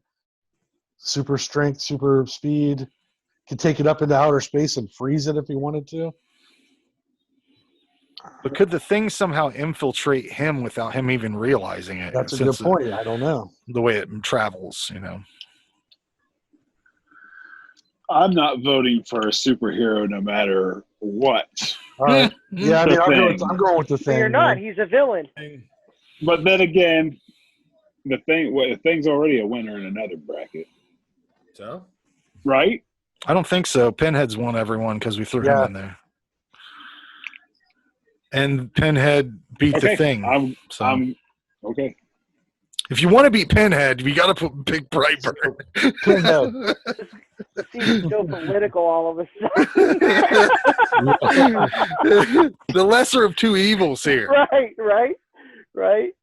super strength, super speed. Could take it up into outer space and freeze it if he wanted to. But could the Thing somehow infiltrate him without him even realizing it? That's a good since point. I don't know. the way it travels, you know. I'm not voting for a superhero no matter what. All right. Yeah, I mean, I'm going with the But Thing. you're not. man. He's a villain. But then again, the Thing's already a winner in another bracket, So? right? I don't think so. Pinhead's won everyone because we threw him in there. And Pinhead beat the Thing. I'm okay. If you want to beat Pinhead, you got to put Big Brightburn. Pinhead. Seems so political all of a sudden. The lesser of two evils here. Right.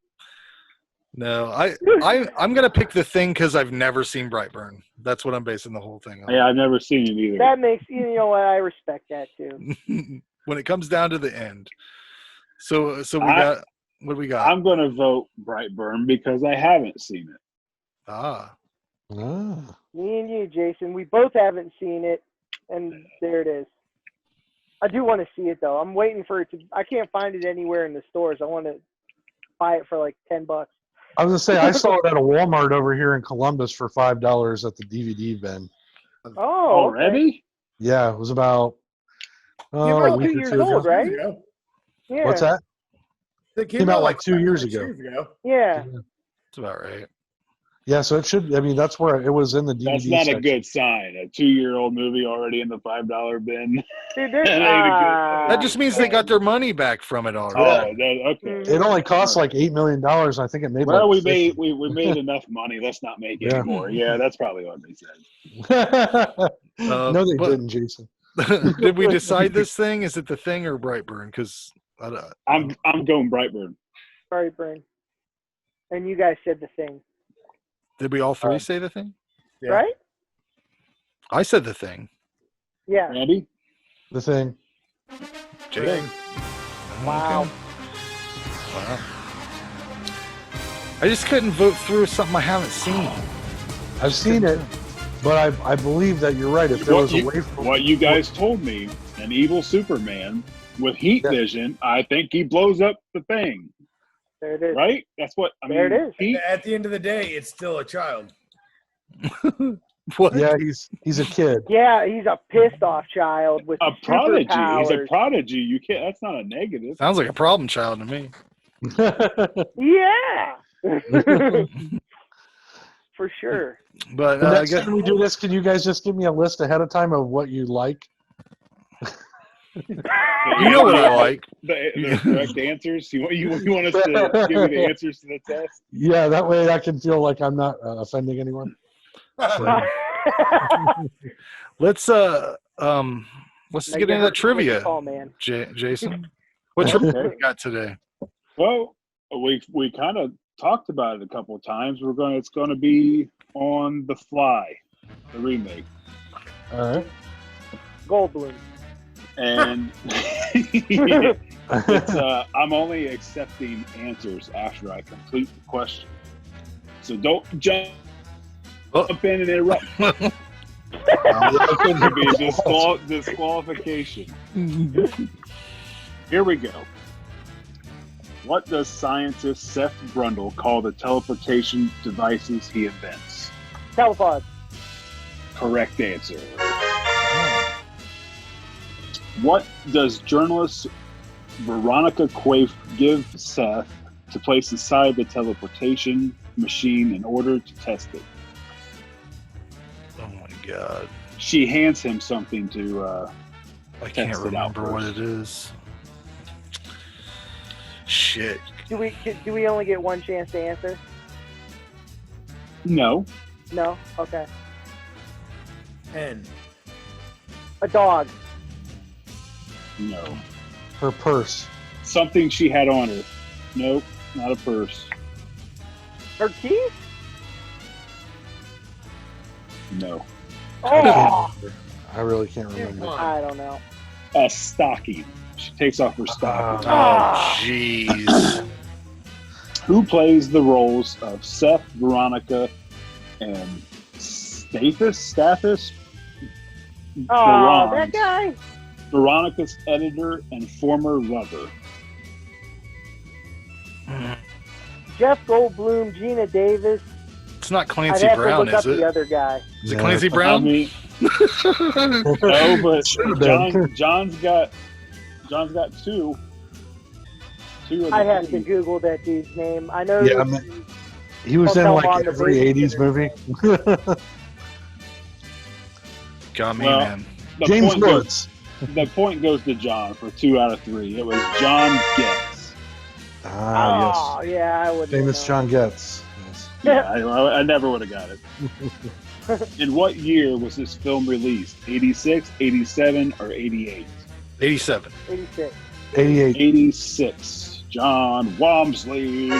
No, I'm gonna pick the Thing because I've never seen Brightburn. That's what I'm basing the whole thing on. Yeah, I've never seen it either. That makes you know what I respect that too. When it comes down to the end, so we got what do we got? I'm going to vote Brightburn because I haven't seen it. Me and you, Jason, we both haven't seen it, and there it is. I do want to see it though. I'm waiting for it to. I can't find it anywhere in the stores. I want to buy it for like $10. I was gonna say I saw it at a Walmart over here in Columbus for $5 at the DVD bin. Oh, already? Okay. Yeah, it was about. You're a like week 2 or years two old, ago. right? Yeah. What's that? It came out like 2 years ago. Yeah. That's about right. Yeah, so it should. I mean, that's where it was in the DVD. That's not section. a good sign. A 2-year-old movie already in the $5 bin. Dude, That just means they got their money back from it already. Okay. It only cost like $8 million. I think it made. Well, like we made enough money. Let's not make any more. Yeah, that's probably what they said. No, they didn't, Jason. Did we decide this thing? Is it the Thing or Brightburn? Because I'm going Brightburn. Brightburn. And you guys said the Thing. Did we all three say the Thing? Yeah. Right? I said the Thing. Yeah. Randy? The Thing. Jake? Wow. Wow. I just couldn't vote through something I haven't seen. I've seen it, but I believe that you're right. If there was a way for what you guys told me, an evil Superman with heat vision, I think he blows up the Thing. There it is. Right? That's what I mean. There it is. At the end of the day, it's still a child. What? Yeah, he's a kid. Yeah, he's a pissed off child with a prodigy. superpowers. He's a prodigy. You can't. That's not a negative. Sounds like a problem child to me. Yeah. For sure. But The next time we do this, can you guys just give me a list ahead of time of what you like? You know what I like. The correct answers. You want us to give you the answers to the test? Yeah, that way I can feel like I'm not offending anyone. Let's get into that trivia. Call, man. Jason, what trivia we got today? Well, we kind of talked about it a couple of times. It's going to be on The Fly, the remake. All right. Goldblum. And it's, I'm only accepting answers after I complete the question. So don't jump in and interrupt. It could be a disqualification. Here we go. What does scientist Seth Brundle call the teleportation devices he invents? Telepod. Correct answer. What does journalist Veronica Quaife give Seth to place inside the teleportation machine in order to test it? Oh my God! She hands him something to. I can't remember what it is. Shit. Do we only get one chance to answer? No. No. Okay. 10. A dog. No. Her purse. Something she had on her. Nope, not a purse. Her keys? No. Oh, I really can't remember. I don't know. A stocking. She takes off her stocking. Oh, jeez. Who plays the roles of Seth, Veronica, and Stathis? Oh, that guy. Veronica's editor and former lover. Jeff Goldblum, Gina Davis. It's not I'd Clancy have Brown, to look is up it? the other guy. Is it Yeah, Clancy I Brown? mean, no, but Should've been. John's got two. Two of I'd the have to three. Google that dude's name. I know. Yeah, I mean, he was in Hotel like on the every Baby 80s movie. Got me, Well, man. The James point goes- Woods. The point goes to John for 2 out of 3. It was John Getz. Ah, Oh, yeah, I would. yes. Famous John Getz. Yes. Yeah, I never would have got it. In what year was this film released? 86, 87, or 88? 87. 86. 88. 86. John Walmsley.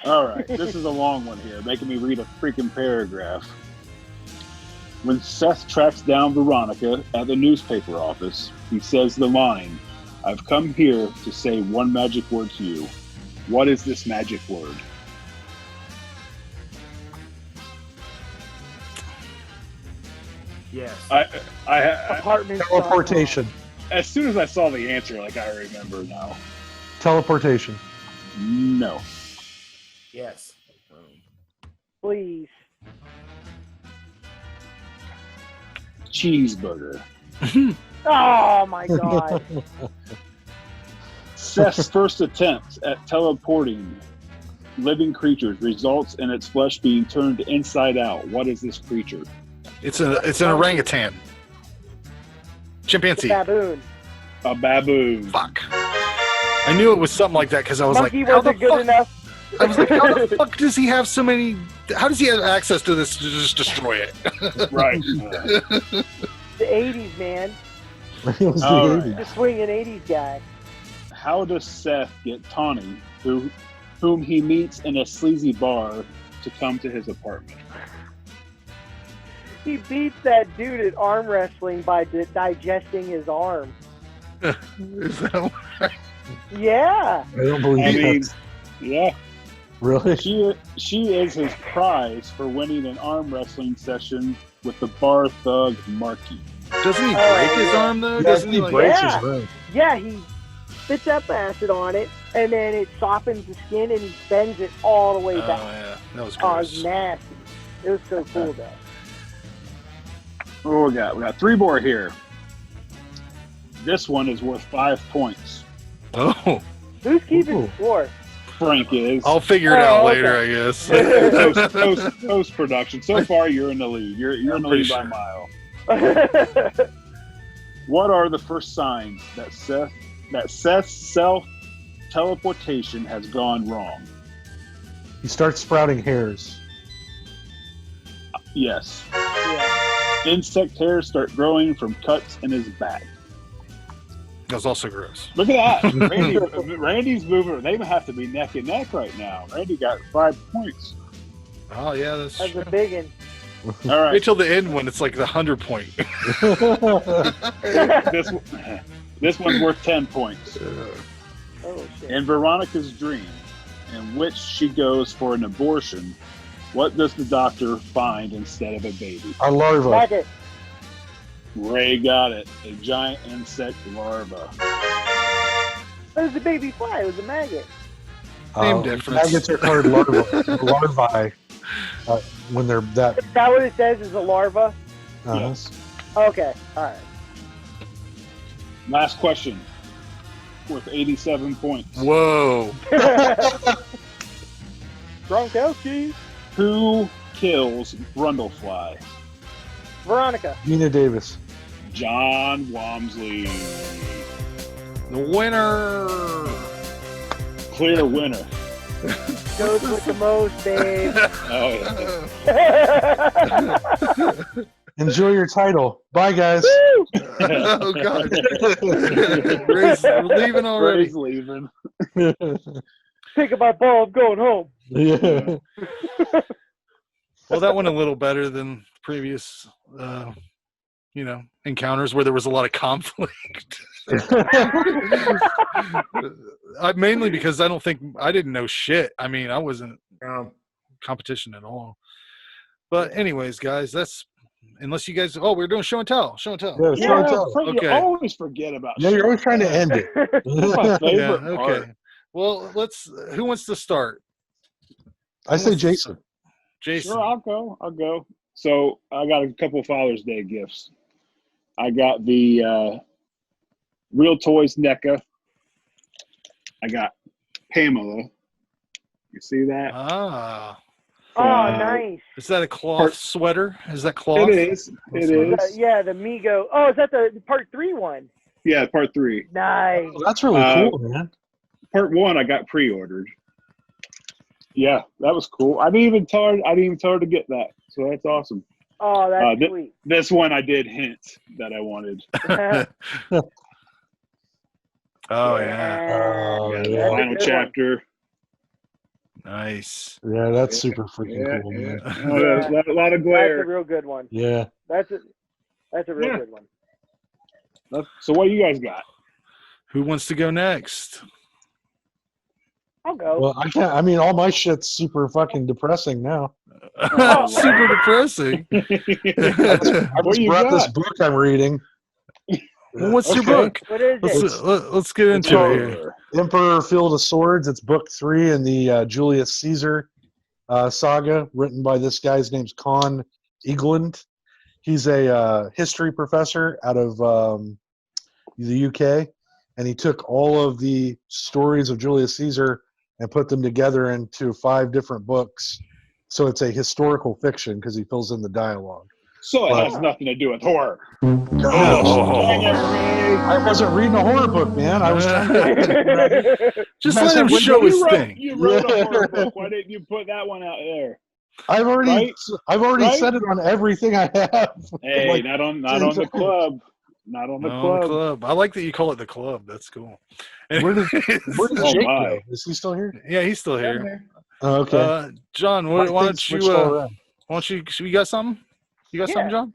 All right, this is a long one here, making me read a freaking paragraph. When Seth tracks down Veronica at the newspaper office, he says the line, "I've come here to say one magic word to you. What is this magic word?" Yes. Apartment. Teleportation. As soon as I saw the answer, like I remember now. Teleportation. No. Yes. Please. Cheeseburger. Oh my God. Seth's first attempt at teleporting living creatures results in its flesh being turned inside out. What is this creature? It's an orangutan. Chimpanzee. Baboon. A baboon. Fuck. I knew it was something like that because I was Monkey like, how the wasn't good fuck? enough. I was like, how the fuck does he have so many? How does he have access to this to just destroy it? Right. The 80s, man. It was the All 80s. The swinging 80s guy. How does Seth get Tawny, whom he meets in a sleazy bar, to come to his apartment? He beats that dude at arm wrestling by digesting his arm. Is that Yeah. I don't believe I mean, that. yeah. Really? She is his prize for winning an arm wrestling session with the bar thug Marky. Doesn't he break his yeah. arm though? Yeah, Doesn't he he like? breaks Yeah. his bone. Yeah, he spits up acid on it, and then it softens the skin, and he bends it all the way Oh back. yeah, that was Oh, it's gross. nasty. It was so cool, though. Oh, we got 3 more here. This one is worth 5 points. Oh, Who's keeping Ooh. score? Frank is. I'll figure it Oh, out okay. later, I guess. Post production. So far, you're in the lead. You're in the pretty lead by sure. a mile. What are the first signs that Seth's self teleportation has gone wrong? He starts sprouting hairs. Yes. Yeah. Insect hairs start growing from cuts in his back. That was also gross. Look at that. Randy's moving. They have to be neck and neck right now. Randy got 5 points. Oh yeah, that's That's true. a big one. All Wait right. till the end when it's like the 100 point. This one's worth 10 points. Oh, shit. In Veronica's dream, in which she goes for an abortion, what does the doctor find instead of a baby? A larva. Maggot. Ray got it. A giant insect larva. It was a baby fly. It was a maggot. Same difference. Maggots are called larvae when they're that. Is that what it says? Is a larva? Yes. Okay. All right. Last question. Worth 87 points. Whoa. Gronkowski. Who kills Brundlefly? Veronica. Gina Davis. John Walmsley. The winner. Clear winner. Goes with the most, babe. Oh, yeah. Enjoy your title. Bye, guys. Oh God. Ray's leaving already. Ray's leaving. Pick up my ball. I'm going home. Yeah. Well, that went a little better than previous, encounters where there was a lot of conflict. Mainly because I didn't know shit. I mean, I wasn't competition at all. But anyways, guys, unless you guys, we're doing show and tell. Yeah, Yeah, show and tell. Fred, Okay. You always forget about Yeah, you're always trying to end it. That's my favorite Yeah, part. okay. Well, who wants to start? I say Jason. Jason. Sure, I'll go. So I got a couple of Father's Day gifts. I got the Real Toys NECA. I got Pamela. You see that? Ah. Oh, nice. Is that a cloth sweater? Is that cloth? It is. It is. Yeah, the Migo. Oh, is that the part 3 one? Yeah, part 3. Nice. Oh, that's really cool, man. Part 1 I got pre-ordered. Yeah, that was cool. I didn't even tell her to get that. So that's awesome. Oh, that's sweet. This one I did hint that I wanted. Oh yeah. Oh, The yeah. final chapter. Nice. Yeah, that's super freaking cool, man. Oh, yeah. A lot of That's glare. a real good one. Yeah. That's a real good one. So what do you guys got? Who wants to go next? I'll go. Well, I can't. I mean, all my shit's super fucking depressing now. Super depressing. I just you brought got? this book I'm reading. Well, what's your Okay. book? What is it? Let's get into it here. Emperor Field of Swords. It's book 3 in the Julius Caesar saga, written by this guy's name's Con Egeland. He's a history professor out of the UK, and he took all of the stories of Julius Caesar and put them together into 5 different books. So it's a historical fiction because he fills in the dialogue. So it has nothing to do with horror. I wasn't reading a horror book, man. I was trying to. Just let him show his thing. You wrote a horror book. Why didn't you put that one out there? I've already Right? said it on everything I have. Hey, Like, not on the club. Not on the club. I like that you call it the club. That's cool. Where does Oh, Jake my. go? Is he still here? Yeah, he's still here. Oh, okay. John, why don't you? You got something? You got something, John?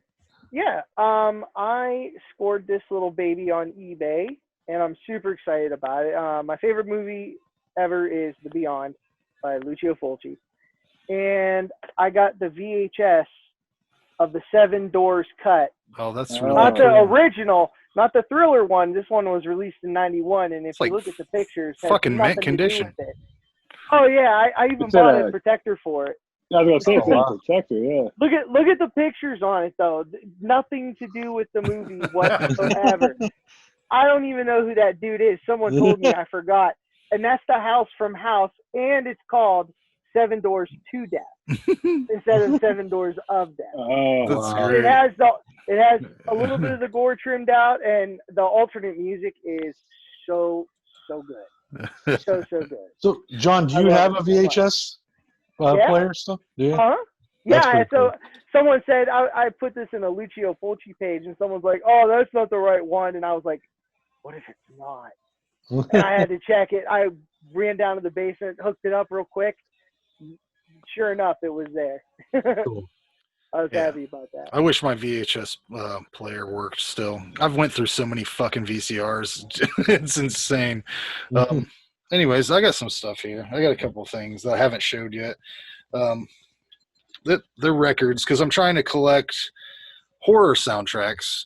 Yeah. I scored this little baby on eBay, and I'm super excited about it. My favorite movie ever is The Beyond by Lucio Fulci, and I got the VHS of the Seven Doors cut. Oh, that's really Not the cool. original, not the Thriller one. This one was released in '91, and if It's like you look at the pictures, it has fucking mint nothing to do condition. with it. Oh yeah, I even It's bought a- a protector for it. I was gonna say it's wow. a protector. Yeah. Look at the pictures on it though. Nothing to do with the movie whatsoever. I don't even know who that dude is. Someone told me, I forgot. And that's the house from House, and it's called Seven Doors to Death instead of Seven Doors of Death. Oh, That's wow. great. It has a little bit of the gore trimmed out, and the alternate music is so good, so good. So, John, do you have a VHS player still? Do you? Huh? That's Yeah. pretty So someone said I put this in a Lucio Fulci page, and someone's like, "Oh, that's not the right one," and I was like, "What if it's not?" And I had to check it. I ran down to the basement, hooked it up real quick. Sure enough, it was there. Cool. I was happy about that. I wish my VHS player worked still. I've went through so many fucking VCRs. It's insane. Anyways, I got some stuff here. I got a couple of things that I haven't showed yet. They're records because I'm trying to collect horror soundtracks.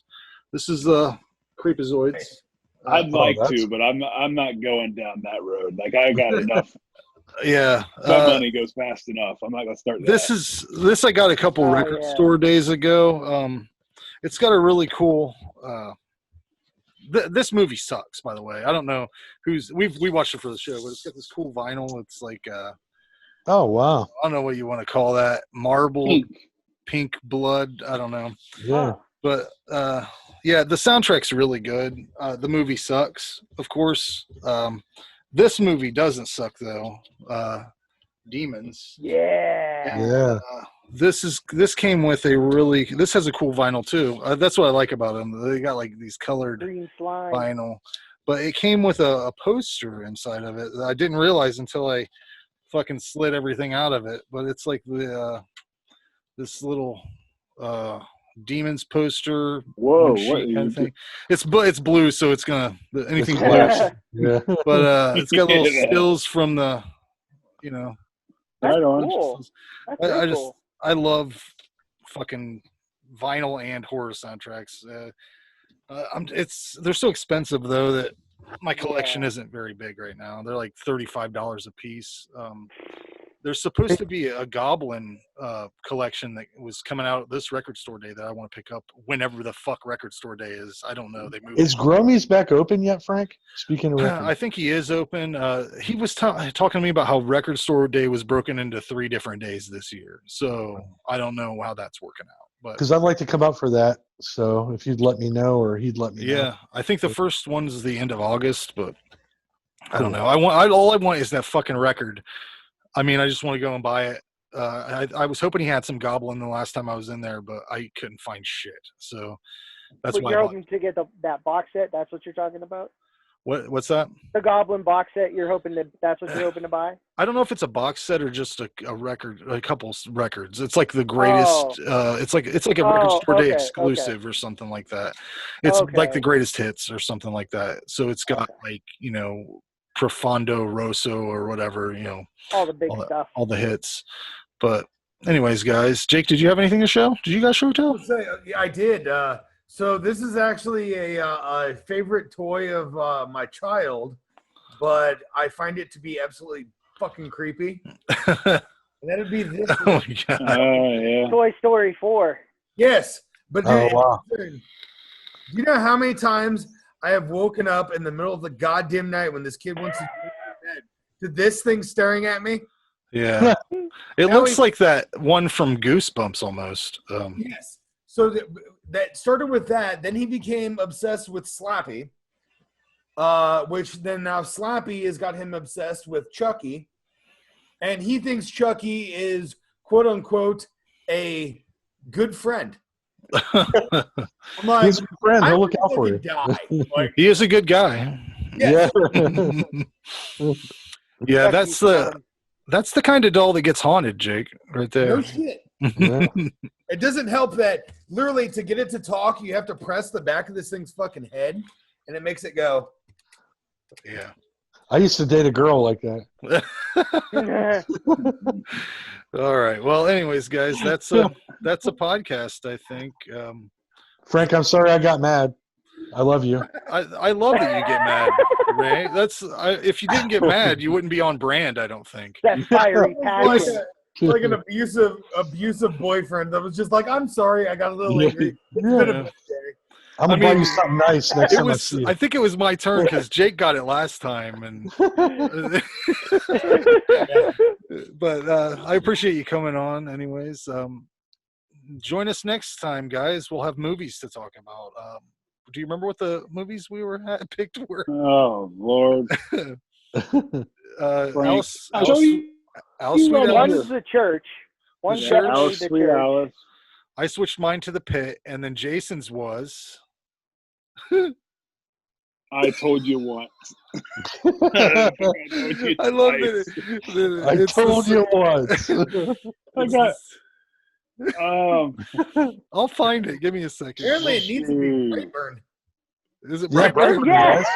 This is the Creepazoids. I'd like to, but I'm not going down that road. Like I got enough. Yeah, My money goes fast enough. I'm not gonna start that. This I got a couple record store days ago. It's got a really cool. This movie sucks, by the way. I don't know we watched it for the show, but it's got this cool vinyl. It's like Oh wow! I don't know what you want to call that. Marble, pink blood. I don't know. Yeah. But yeah, the soundtrack's really good. The movie sucks, of course. This movie doesn't suck though. demons. Yeah. Yeah. This came with a really. This has a cool vinyl too. That's what I like about them. They got like these colored Green slime. vinyl, but it came with a poster inside of it that I didn't realize until I fucking slid everything out of it. But it's like the this little demons poster. Whoa, one sheet what? kind of thing. It's blue, so it's gonna anything blue. Yeah. But it's got little stills from the, That's Right on. cool. That's really cool. I love fucking vinyl and horror soundtracks. They're so expensive though that my collection isn't very big right now. They're like $35 a piece. There's supposed to be a Goblin collection that was coming out this record store day that I want to pick up whenever the fuck record store day is. I don't know. They moved. Is Gromy's back open yet, Frank? Speaking of records. I think he is open. He was talking to me about how record store day was broken into 3 different days this year. So I don't know how that's working out. Because I'd like to come up for that. So if you'd let me know, or he'd let me know. Yeah, I think the first one's the end of August, but I don't know. All I want is that fucking record. I mean, I just want to go and buy it. I was hoping he had some Goblin the last time I was in there, but I couldn't find shit. So that's why you're hoping to get that box set. That's what you're talking about. What's that? The Goblin box set. That's what you're hoping to buy. I don't know if it's a box set or just a record, a couple records. It's like the greatest. It's like a record store day exclusive or something like that. It's like the greatest hits or something like that. So it's got like Profondo Rosso or whatever, all the big stuff, all the hits. But anyways, guys, Jake, did you have anything to show? Did you guys show it too? Yeah, I did. So this is actually a favorite toy of my child, but I find it to be absolutely fucking creepy. And that'd be this. Oh my God. Yeah. Toy Story 4. Yes, but dude, wow. do you know how many times I have woken up in the middle of the goddamn night when this kid wants to go to bed to this thing staring at me? Yeah. It looks like that one from Goosebumps almost. Yes. So that started with that. Then he became obsessed with Slappy, which then now Slappy has got him obsessed with Chucky. And he thinks Chucky is, quote unquote, a good friend. I'm like, he's a good friend. He'll look out for you. He is a good guy. Yes. Yeah, that's the kind of doll that gets haunted, Jake, right there. No shit. It doesn't help that literally to get it to talk, you have to press the back of this thing's fucking head, and it makes it go. Yeah. I used to date a girl like that. All right. Well, anyways, guys, that's a podcast, I think. Frank, I'm sorry I got mad. I love you. I love that you get mad, Ray. If you didn't get mad, you wouldn't be on brand, I don't think. That fiery passion. Like an abusive boyfriend that was just like, I'm sorry, I got a little angry. It's been a bad day. I'm gonna buy you something nice next time I see you. I think it was my turn because Jake got it last time, and but I appreciate you coming on. Anyways, join us next time, guys. We'll have movies to talk about. Do you remember what the movies we picked were? Oh Lord. Alice, One's the church. One's definitely the church. Alice. I switched mine to the pit, and then Jason's was. I told you once. I love it. I told you once. I got. I'll find it. Give me a second. Apparently, it needs to be Brightburn. Is it Yeah, Brightburn? Yes.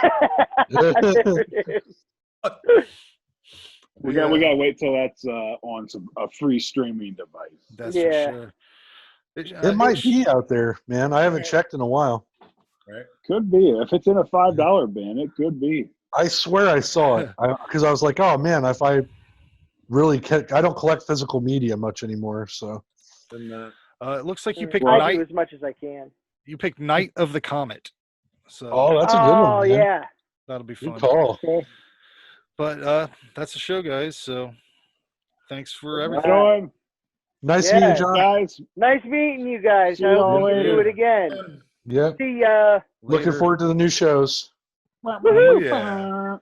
We got to wait till that's on a free streaming device. That's for sure. It might be out there, man. I haven't checked in a while. Right. Could be. If it's in a $5 bin, it could be. I swear I saw it because I was like, oh man, if I really I don't collect physical media much anymore, so. It looks like you picked I do as much as I can. You picked Night of the Comet. So that's a good one. Oh yeah. That'll be fun. Good call. But that's the show, guys. So thanks for everything. Right on. Nice meeting you, John. Guys. Nice meeting you guys. I hope we can do it again. Yep. See ya. Looking forward to the new shows. Yeah.